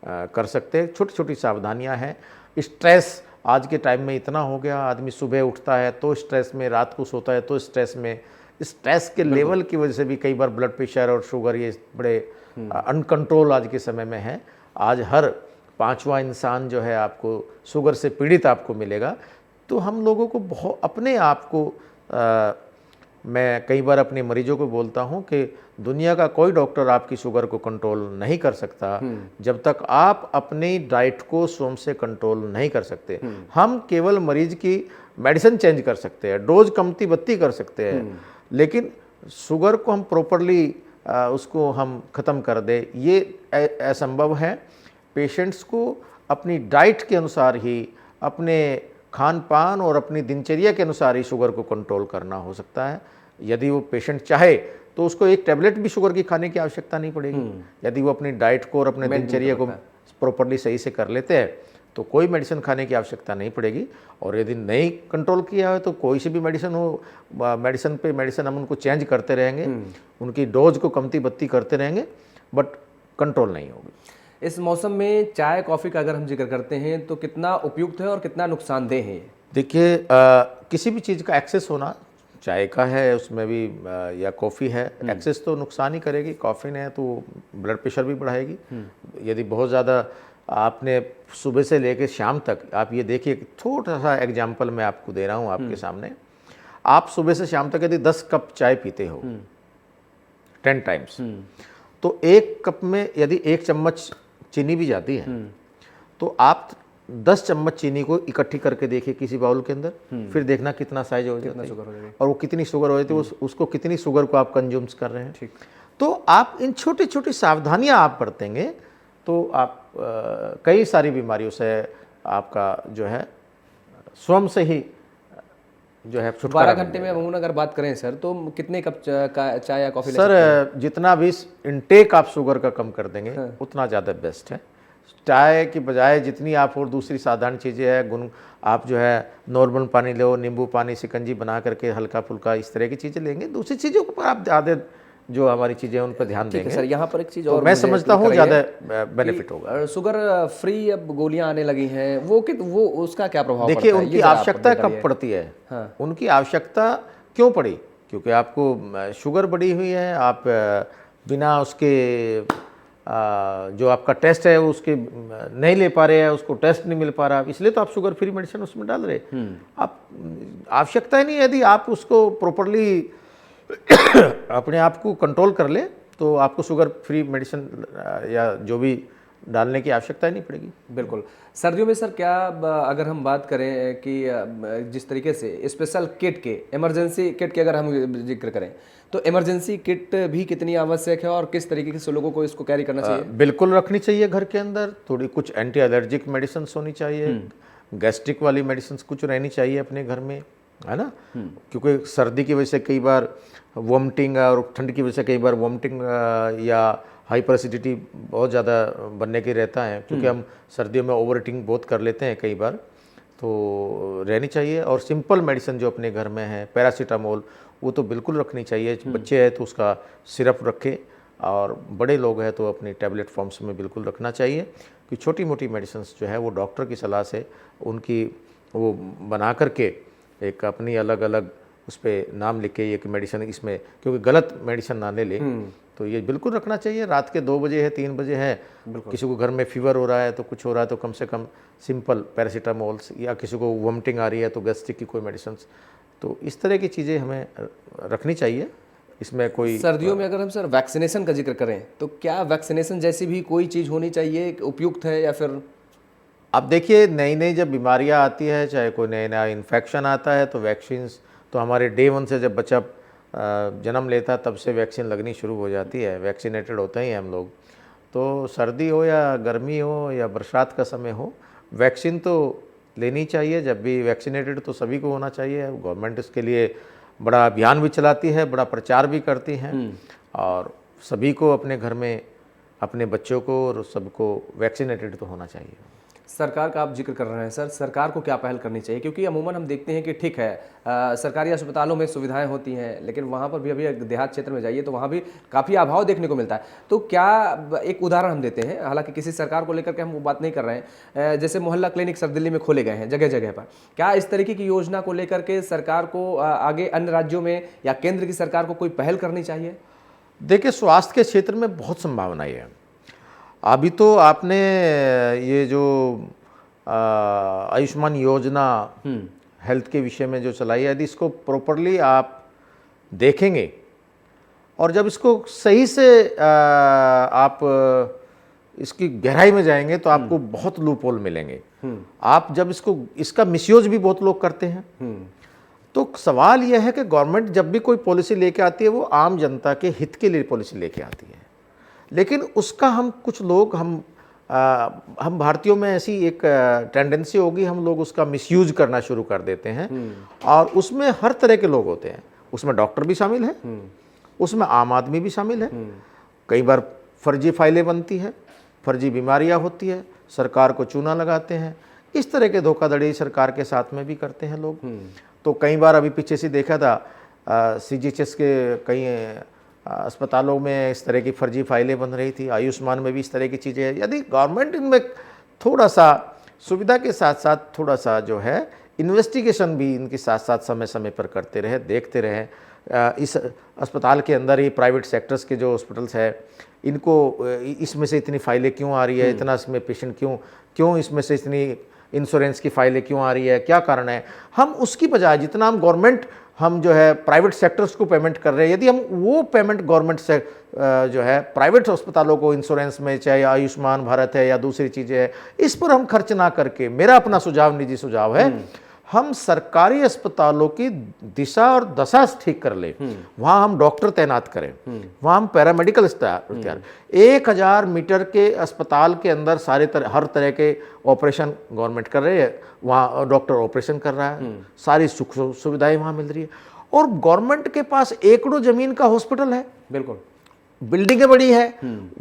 कर सकते हैं। छोटी छोटी सावधानियां हैं। स्ट्रेस आज के टाइम में इतना हो गया, आदमी सुबह उठता है तो स्ट्रेस में, रात को सोता है तो स्ट्रेस में, स्ट्रेस के लेवल की वजह से भी कई बार ब्लड प्रेशर और शुगर ये बड़े अनकंट्रोल आज के समय में है। आज हर 5वां इंसान जो है आपको शुगर से पीड़ित आपको मिलेगा। तो हम लोगों को बहुत अपने आप को मैं कई बार अपने मरीजों को बोलता हूं कि दुनिया का कोई डॉक्टर आपकी शुगर को कंट्रोल नहीं कर सकता जब तक आप अपनी डाइट को स्वयं से कंट्रोल नहीं कर सकते। हम केवल मरीज की मेडिसिन चेंज कर सकते हैं, डोज कमती बत्ती कर सकते हैं, लेकिन शुगर को हम प्रॉपरली उसको हम ख़त्म कर दे, ये असंभव है। पेशेंट्स को अपनी डाइट के अनुसार ही, अपने खान पान और अपनी दिनचर्या के अनुसार ही शुगर को कंट्रोल करना हो सकता है। यदि वो पेशेंट चाहे तो उसको एक टैबलेट भी शुगर की खाने की आवश्यकता नहीं पड़ेगी। यदि वो अपनी डाइट को और अपने दिनचर्या को प्रॉपरली सही से कर लेते हैं तो कोई मेडिसिन खाने की आवश्यकता नहीं पड़ेगी। और यदि नहीं कंट्रोल किया है तो कोई सी भी मेडिसिन हो, मेडिसिन हम उनको चेंज करते रहेंगे, उनकी डोज को कमती बत्ती करते रहेंगे, बट कंट्रोल नहीं होगी। इस मौसम में चाय कॉफ़ी का अगर हम जिक्र करते हैं तो कितना उपयुक्त है और कितना नुकसानदेह है? देखिए, किसी भी चीज़ का एक्सेस होना, चाय का है उसमें भी या कॉफ़ी है, एक्सेस तो नुकसान ही करेगी। कॉफ़ी है तो ब्लड प्रेशर भी बढ़ाएगी। यदि बहुत ज़्यादा आपने सुबह से लेकर शाम तक, आप ये देखिए, छोटा सा एग्जाम्पल मैं आपको दे रहा हूँ आपके सामने। आप सुबह से शाम तक यदि 10 कप चाय पीते हो 10 टाइम्स, तो 1 कप में यदि 1 चम्मच चीनी भी जाती है तो आप 10 चम्मच चीनी को इकट्ठी करके देखिए किसी बाउल के अंदर, फिर देखना कितना साइज हो जाता है शुगर हो जाएगी। और वो कितनी शुगर हो जाती है, उसको कितनी शुगर को आप कंज्यूम्स कर रहे हैं। ठीक। तो आप इन छोटी छोटी सावधानियां आप बरतेंगे तो आप कई सारी बीमारियों से आपका जो है स्वयं से ही जो है छुटकारा 12 घंटे में अमूमन अगर बात करें सर, तो कितने कप चाय या कॉफी ले सर, जितना भी इनटेक आप शुगर का कम कर देंगे उतना ज़्यादा बेस्ट है। चाय की बजाय जितनी आप और दूसरी साधारण चीज़ें हैं, आप जो है नॉर्मल पानी लो, नींबू पानी, शिकंजी बना करके हल्का फुल्का इस तरह की चीज़ें लेंगे, दूसरी चीज़ों पर आप ज़्यादा जो हमारी चीज़ें हैं उन पर ध्यान देंगे। सर यहाँ पर एक चीज़ तो और मैं मुझे समझता हूँ क्लिक ज़्यादा कराइए बेनिफिट होगा। कि शुगर फ्री अब गोलियां आने लगी हैं, वो उसका क्या प्रभाव देखिए, पड़ता है? उनकी ये जरा आप आवश्यकता बताइए। कब पड़ती है? हाँ। उनकी आवश्यकता क्यों पड़ी? क्योंकि आपको शुगर बढ़ी हुई है, आप बिना उसके जो आपका टेस्ट है उसके नहीं ले पा रहे हैं, उसको टेस्ट नहीं मिल पा रहा, इसलिए तो आप शुगर फ्री मेडिसिन उसमें डाल रहे हैं। आप आवश्यकता ही नहीं, यदि आप उसको प्रॉपरली अपने आप को कंट्रोल कर ले तो आपको शुगर फ्री मेडिसिन या जो भी डालने की आवश्यकता ही नहीं पड़ेगी। बिल्कुल। सर्दियों में सर क्या अगर हम बात करें कि जिस तरीके से स्पेशल किट के, इमरजेंसी किट के अगर हम जिक्र करें, तो इमरजेंसी किट भी कितनी आवश्यक है और किस तरीके से लोगों को इसको कैरी करना चाहिए? बिल्कुल रखनी चाहिए घर के अंदर। थोड़ी कुछ एंटी एलर्जिक मेडिसिन होनी चाहिए, गैस्ट्रिक वाली मेडिसिन कुछ रहनी चाहिए अपने घर में, है ना। क्योंकि सर्दी की वजह से कई बार वॉमिटिंग और ठंड की वजह से कई बार वॉमिटिंग या हाइपर एसिडिटी बहुत ज़्यादा बनने के रहता है, क्योंकि हम सर्दियों में ओवर ईटिंग बहुत कर लेते हैं कई बार, तो रहनी चाहिए। और सिंपल मेडिसिन जो अपने घर में है, पैरासीटामोल, वो तो बिल्कुल रखनी चाहिए। बच्चे हैं तो उसका सिरप रखें, और बड़े लोग हैं तो अपनी टैबलेट फॉर्म्स में बिल्कुल रखना चाहिए। कि छोटी मोटी मेडिसिन जो है वो डॉक्टर की सलाह से उनकी वो बना करके एक अपनी अलग अलग उस पर नाम लिख के, एक मेडिसिन इसमें, क्योंकि गलत मेडिसिन ना ले तो ये बिल्कुल रखना चाहिए। रात के 2 बजे है, 3 बजे है, किसी को घर में फीवर हो रहा है तो कुछ हो रहा है तो कम से कम सिंपल पैरासीटामोल्स, या किसी को वॉमिटिंग आ रही है तो गैस्ट्रिक की कोई मेडिसिन, तो इस तरह की चीज़ें हमें रखनी चाहिए। इसमें कोई सर्दियों में अगर हम सर वैक्सीनेशन का जिक्र करें, तो क्या वैक्सीनेशन जैसी भी कोई चीज़ होनी चाहिए, उपयुक्त है या फिर? अब देखिए, नई नई जब बीमारियां आती है, चाहे कोई नया इन्फेक्शन आता है, तो वैक्सीन्स तो हमारे डे 1 से जब बच्चा जन्म लेता है तब से वैक्सीन लगनी शुरू हो जाती है, वैक्सीनेटेड होते ही हम लोग। तो सर्दी हो या गर्मी हो या बरसात का समय हो, वैक्सीन तो लेनी चाहिए। जब भी वैक्सीनेटेड तो सभी को होना चाहिए। गवर्नमेंट इसके लिए बड़ा अभियान भी चलाती है, बड़ा प्रचार भी करती है, और सभी को अपने घर में अपने बच्चों को और सबको वैक्सीनेटेड तो होना चाहिए। सरकार का आप जिक्र कर रहे हैं सर, सरकार को क्या पहल करनी चाहिए? क्योंकि अमूमन हम देखते हैं कि ठीक है, सरकारी अस्पतालों में सुविधाएं होती हैं, लेकिन वहाँ पर भी अभी देहात क्षेत्र में जाइए तो वहाँ भी काफ़ी अभाव देखने को मिलता है। तो क्या, एक उदाहरण हम देते हैं, हालांकि किसी सरकार को लेकर के हम वो बात नहीं कर रहे हैं, जैसे मोहल्ला क्लिनिक सर दिल्ली में खोले गए हैं जगह जगह पर, क्या इस तरीके की योजना को लेकर के सरकार को आगे अन्य राज्यों में या केंद्र की सरकार को कोई पहल करनी चाहिए? देखिए, स्वास्थ्य के क्षेत्र में बहुत संभावनाएं हैं। अभी तो आपने ये जो आयुष्मान योजना हेल्थ के विषय में जो चलाई है, यदि इसको प्रॉपरली आप देखेंगे और जब इसको सही से आप इसकी गहराई में जाएंगे तो आपको बहुत लूप होल मिलेंगे। आप जब इसका मिसयूज भी बहुत लोग करते हैं। तो सवाल यह है कि गवर्नमेंट जब भी कोई पॉलिसी लेके आती है, वो आम जनता के हित के लिए पॉलिसी लेके आती है, लेकिन उसका कुछ लोग हम भारतीयों में ऐसी एक टेंडेंसी होगी, हम लोग उसका मिसयूज करना शुरू कर देते हैं। और उसमें हर तरह के लोग होते हैं, उसमें डॉक्टर भी शामिल है, उसमें आम आदमी भी शामिल है। कई बार फर्जी फाइलें बनती है, फर्जी बीमारियां होती है, सरकार को चूना लगाते हैं। इस तरह के धोखाधड़ी सरकार के साथ में भी करते हैं लोग। तो कई बार अभी पीछे से देखा था, CGHS के कई अस्पतालों में इस तरह की फर्जी फाइलें बन रही थी, आयुष्मान में भी इस तरह की चीज़ें। यदि गवर्नमेंट इनमें थोड़ा सा सुविधा के साथ साथ थोड़ा सा जो है इन्वेस्टिगेशन भी इनके साथ साथ समय समय पर करते रहे, देखते रहे, इस अस्पताल के अंदर ही प्राइवेट सेक्टर्स के जो हॉस्पिटल्स है, इनको इसमें से इतनी फाइलें क्यों आ रही है, इतना इसमें पेशेंट क्यों इसमें से इतनी इंश्योरेंस की फाइलें क्यों आ रही है, क्या कारण है, हम उसकी बजाय जितना हम गवर्नमेंट हम जो है प्राइवेट सेक्टर्स को पेमेंट कर रहे हैं, यदि हम वो पेमेंट गवर्नमेंट से जो है प्राइवेट अस्पतालों को इंश्योरेंस में, चाहे आयुष्मान भारत है या दूसरी चीज़ें हैं, इस पर हम खर्च ना करके, मेरा अपना सुझाव, निजी सुझाव है, हम सरकारी अस्पतालों की दिशा और दशा ठीक कर ले। वहाँ हम डॉक्टर तैनात करें, वहाँ हम पैरामेडिकल तैयार 1000 मीटर के अस्पताल के अंदर हर तरह के ऑपरेशन गवर्नमेंट कर रही है, वहाँ डॉक्टर ऑपरेशन कर रहा है, सारी सुख सुविधाएं वहाँ मिल रही है। और गवर्नमेंट के पास एकड़ों जमीन का हॉस्पिटल है, बिल्कुल, बिल्डिंगें बड़ी है,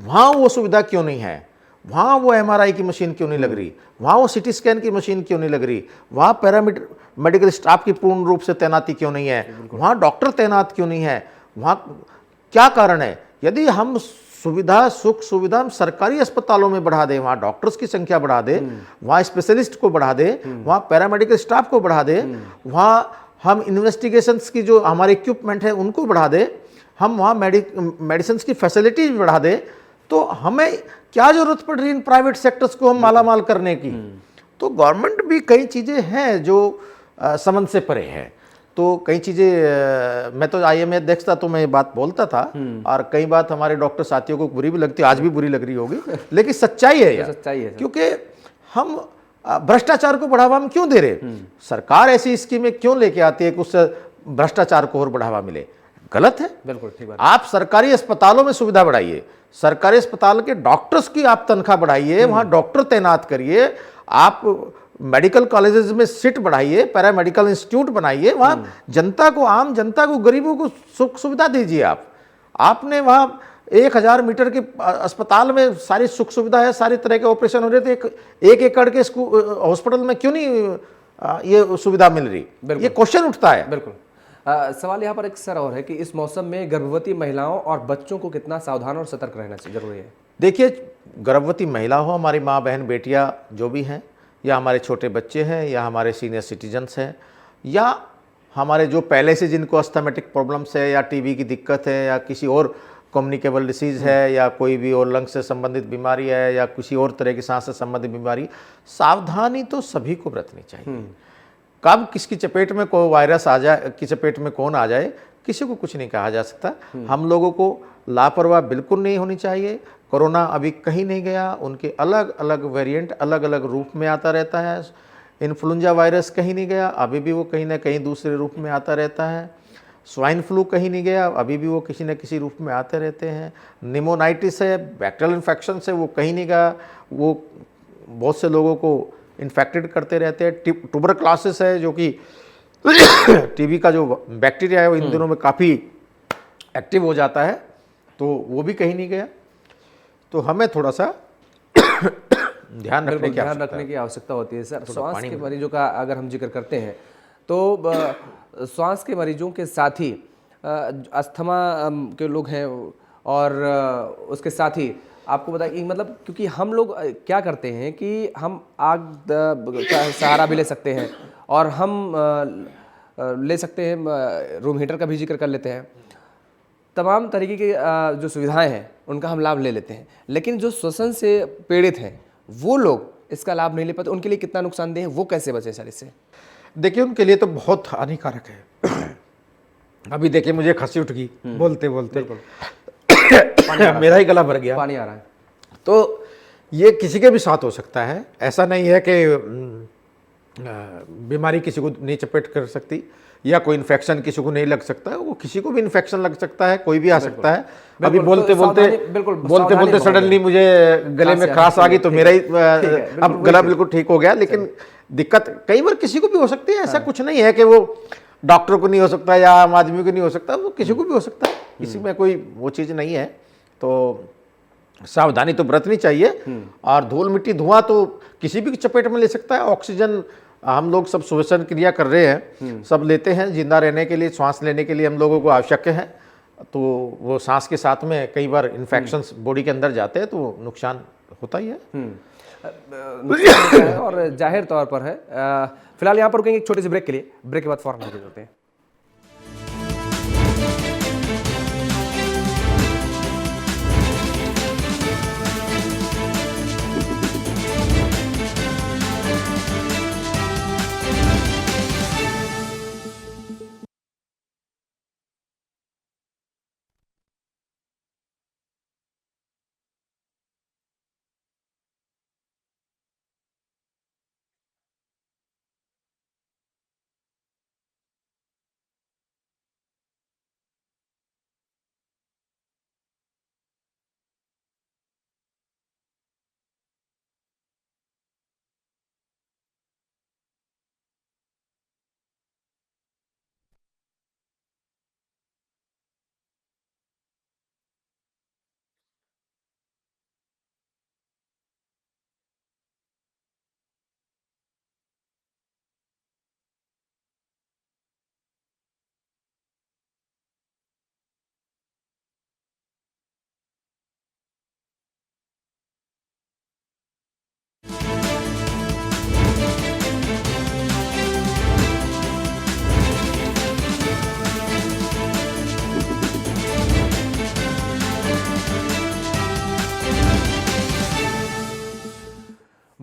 वहाँ वो सुविधा क्यों नहीं है? वहाँ वो MRI की मशीन क्यों नहीं लग रही? वहाँ वो CT स्कैन की मशीन क्यों नहीं लग रही? वहाँ पैरामेडिकल स्टाफ की पूर्ण रूप से तैनाती क्यों नहीं है? वहाँ डॉक्टर तैनात क्यों नहीं है? वहाँ क्या कारण है? यदि हम सुख सुविधा हम सरकारी अस्पतालों में बढ़ा दें, वहाँ डॉक्टर्स की संख्या बढ़ा दें, वहाँ स्पेशलिस्ट को बढ़ा दें, वहाँ पैरामेडिकल स्टाफ को बढ़ा दें, वहाँ हम इन्वेस्टिगेशंस की जो हमारे इक्विपमेंट है उनको बढ़ा दें, हम वहाँ मेडिसिन की फैसिलिटीज बढ़ा दें, तो हमें क्या जरूरत पड़ रही है इन प्राइवेट सेक्टर्स को हम मालामाल करने की? तो गवर्नमेंट भी कई चीज़ें हैं जो समझ से परे है। तो कई चीज़ें मैं तो IMA देखता तो मैं ये बात बोलता था, और कई बात हमारे डॉक्टर साथियों को बुरी भी लगती, आज भी बुरी लग रही होगी, लेकिन सच्चाई है यार, सच्चाई है। क्योंकि हम भ्रष्टाचार को बढ़ावा हम क्यों दे रहे? सरकार ऐसी स्कीमें क्यों लेके आती है कि उससे भ्रष्टाचार को और बढ़ावा मिले? गलत है। बिल्कुल ठीक बात। आप सरकारी अस्पतालों में सुविधा बढ़ाइए, सरकारी अस्पताल के डॉक्टर्स की आप तनख्वाह बढ़ाइए, वहां डॉक्टर तैनात करिए, आप मेडिकल कॉलेजेस में सीट बढ़ाइए, पैरामेडिकल इंस्टीट्यूट बनाइए, वहां जनता को, आम जनता को, गरीबों को सुख सुविधा दीजिए। आपने वहां 1000 मीटर के अस्पताल में सारी सुख सुविधा है, सारी तरह के ऑपरेशन हो रहे थे, 1 एकड़ के हॉस्पिटल में क्यों नहीं ये सुविधा मिल रही? ये क्वेश्चन उठता है। बिल्कुल। सवाल यहाँ पर एक सर और है कि इस मौसम में गर्भवती महिलाओं और बच्चों को कितना सावधान और सतर्क रहना जरूरी है? देखिए, गर्भवती महिला हो, हमारी माँ बहन बेटियाँ जो भी हैं, या हमारे छोटे बच्चे हैं, या हमारे सीनियर सिटीजन्स हैं, या हमारे जो पहले से जिनको अस्थमेटिक प्रॉब्लम्स है, या TB की दिक्कत है, या किसी और कम्युनिकेबल डिसीज़ है, या कोई भी और लंग से संबंधित बीमारी है, या किसी और तरह की सांस से संबंधित बीमारी, सावधानी तो सभी को बरतनी चाहिए। कब किसकी चपेट में कोई वायरस आ जाए, की चपेट में कौन आ जाए, किसी को कुछ नहीं कहा जा सकता। हम लोगों को लापरवाह बिल्कुल नहीं होनी चाहिए। कोरोना अभी कहीं नहीं गया, उनके अलग अलग वेरिएंट अलग अलग रूप में आता रहता है। इन्फ्लुएंजा वायरस कहीं नहीं गया, अभी भी वो कहीं ना कहीं दूसरे रूप में आता रहता है। स्वाइन फ्लू कहीं नहीं गया, अभी भी वो किसी न किसी रूप में आते रहते हैं। निमोनाइटिस है, बैक्टीरियल इन्फेक्शन है, वो कहीं नहीं गया, वो बहुत से लोगों को इन्फेक्टेड करते रहते हैं। ट्यूबरक्लोसिस है, जो कि TB का जो बैक्टीरिया है वो इन दिनों में काफ़ी एक्टिव हो जाता है, तो वो भी कहीं नहीं गया। तो हमें थोड़ा सा ध्यान रखने की आवश्यकता होती है। सर, श्वास के मरीजों का अगर हम जिक्र करते हैं तो श्वास के मरीजों के साथ ही अस्थमा के लोग हैं, और उसके साथ ही आपको बताया कि मतलब, क्योंकि हम लोग क्या करते हैं कि हम आग का सहारा भी ले सकते हैं, और हम ले सकते हैं, रूम हीटर का भी जिक्र कर लेते हैं, तमाम तरीके की जो सुविधाएं हैं उनका हम लाभ ले लेते हैं। लेकिन जो श्वसन से पीड़ित हैं वो लोग इसका लाभ नहीं ले पाते, उनके लिए कितना नुकसानदेह है, वो कैसे बचे सर इससे? देखिए, उनके लिए तो बहुत हानिकारक है। अभी देखिए, मुझे खांसी उठ गई बोलते बोलते, मेरा ही गला भर गया, पानी आ रहा है। तो ये किसी के भी साथ हो सकता है, ऐसा नहीं है कि बीमारी किसी को नहीं चपेट कर सकती, या कोई इन्फेक्शन किसी को नहीं लग सकता, वो किसी को भी इन्फेक्शन लग सकता है, कोई भी आ सकता है। अभी बोलते बोलते सडनली मुझे गले में खराश आ गई, तो मेरा ही अब गला बिल्कुल ठीक हो गया। लेकिन दिक्कत कई बार किसी को भी हो सकती है, ऐसा कुछ नहीं है कि वो डॉक्टर को नहीं हो सकता या आम आदमी को नहीं हो सकता, वो किसी को भी हो सकता है, किसी में कोई वो चीज़ नहीं है। तो सावधानी तो बरतनी चाहिए। और धूल मिट्टी धुआं तो किसी भी चपेट में ले सकता है। ऑक्सीजन हम लोग सब श्वसन क्रिया कर रहे हैं, सब लेते हैं, जिंदा रहने के लिए, श्वास लेने के लिए हम लोगों को आवश्यक है। तो वो सांस के साथ में कई बार इन्फेक्शंस बॉडी के अंदर जाते हैं, तो नुकसान होता ही है। नुकसान होता है और जाहिर तौर पर है। फिलहाल यहाँ पर रुकेंगे एक छोटे से ब्रेक के लिए, ब्रेक के बाद फौरन आगे बढ़ते हैं।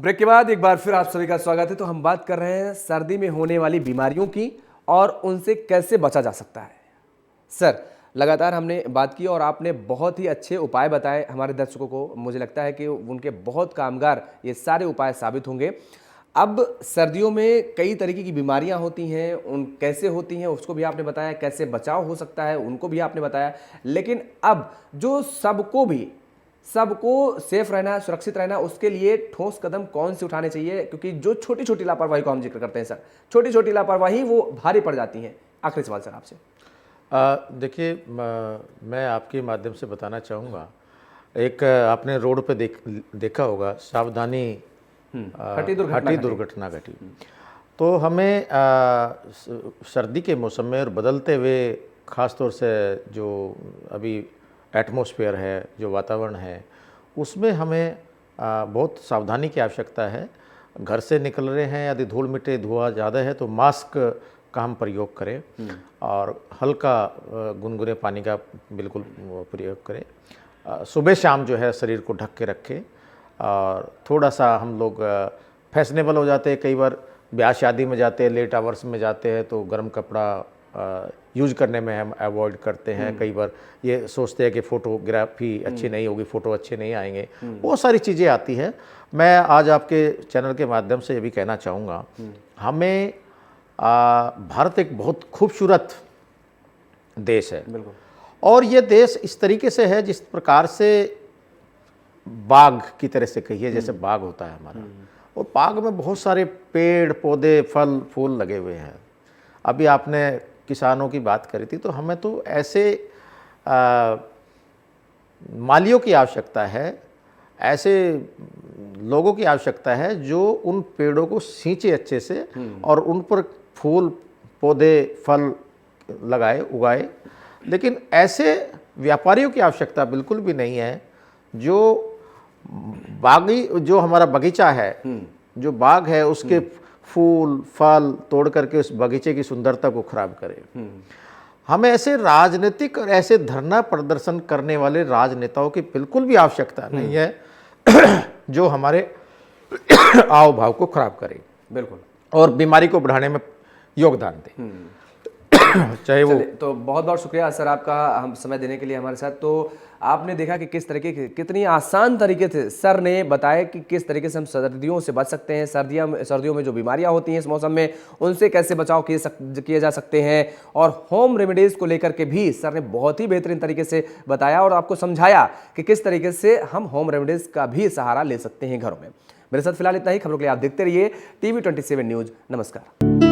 ब्रेक के बाद एक बार फिर आप सभी का स्वागत है। तो हम बात कर रहे हैं सर्दी में होने वाली बीमारियों की और उनसे कैसे बचा जा सकता है। सर, लगातार हमने बात की और आपने बहुत ही अच्छे उपाय बताए हमारे दर्शकों को। मुझे लगता है कि उनके बहुत कामगार ये सारे उपाय साबित होंगे। अब सर्दियों में कई तरीके की बीमारियां होती हैं, उन कैसे होती हैं उसको भी आपने बताया, कैसे बचाव हो सकता है उनको भी आपने बताया। लेकिन अब जो सबको सेफ रहना, सुरक्षित रहना, उसके लिए ठोस कदम कौन से उठाने चाहिए? क्योंकि जो छोटी छोटी लापरवाही को हम जिक्र करते हैं सर, छोटी छोटी लापरवाही वो भारी पड़ जाती हैं। आखिरी सवाल सर आपसे। देखिए, मैं आपके माध्यम से बताना चाहूँगा, एक आपने रोड पे देखा होगा, सावधानी हठी दुर्घटना घटी। तो हमें सर्दी के मौसम में और बदलते हुए ख़ास तौर से जो अभी एटमॉस्फेयर है, जो वातावरण है, उसमें हमें बहुत सावधानी की आवश्यकता है। घर से निकल रहे हैं, यदि धूल मिट्टी धुआं ज़्यादा है तो मास्क का हम प्रयोग करें और हल्का गुनगुने पानी का बिल्कुल प्रयोग करें। सुबह शाम जो है शरीर को ढक के रखें। और थोड़ा सा हम लोग फैशनेबल हो जाते हैं, कई बार ब्याह शादी में जाते हैं, लेट आवर्स में जाते हैं तो गर्म कपड़ा यूज करने में हम अवॉइड करते हैं। कई बार ये सोचते हैं कि फ़ोटोग्राफी अच्छी नहीं होगी, फ़ोटो अच्छे नहीं आएंगे, बहुत सारी चीज़ें आती हैं। मैं आज आपके चैनल के माध्यम से ये भी कहना चाहूँगा, हमें भारत एक बहुत खूबसूरत देश है। बिल्कुल। और ये देश इस तरीके से है जिस प्रकार से बाग की तरह से कहिए, जैसे बाग होता है हमारा, और बाग में बहुत सारे पेड़ पौधे फल फूल लगे हुए हैं। अभी आपने किसानों की बात करी थी, तो हमें तो ऐसे मालियों की आवश्यकता है, ऐसे लोगों की आवश्यकता है जो उन पेड़ों को सींचे अच्छे से और उन पर फूल पौधे फल उगाए। लेकिन ऐसे व्यापारियों की आवश्यकता बिल्कुल भी नहीं है जो हमारा बगीचा है, जो बाग है, उसके फूल फल तोड़ करके उस बगीचे की सुंदरता को खराब करे। हमें ऐसे राजनीतिक और ऐसे धरना प्रदर्शन करने वाले राजनेताओं की बिल्कुल भी आवश्यकता नहीं है जो हमारे आव भाव को खराब करे, बिल्कुल, और बीमारी को बढ़ाने में योगदान दे। चाहे वो तो बहुत बहुत शुक्रिया सर आपका हम समय देने के लिए हमारे साथ। तो आपने देखा कि किस तरीके के, कितनी आसान तरीके से सर ने बताया कि किस तरीके से हम सर्दियों से बच सकते हैं, सर्दियों में जो बीमारियां होती हैं इस मौसम में उनसे कैसे बचाव किए जा सकते हैं। और होम रेमेडीज़ को लेकर के भी सर ने बहुत ही बेहतरीन तरीके से बताया और आपको समझाया कि किस तरीके से हम होम रेमेडीज़ का भी सहारा ले सकते हैं घरों में। मेरे साथ फिलहाल इतना ही। खबरों के लिए आप देखते रहिए TV 27 न्यूज़। नमस्कार।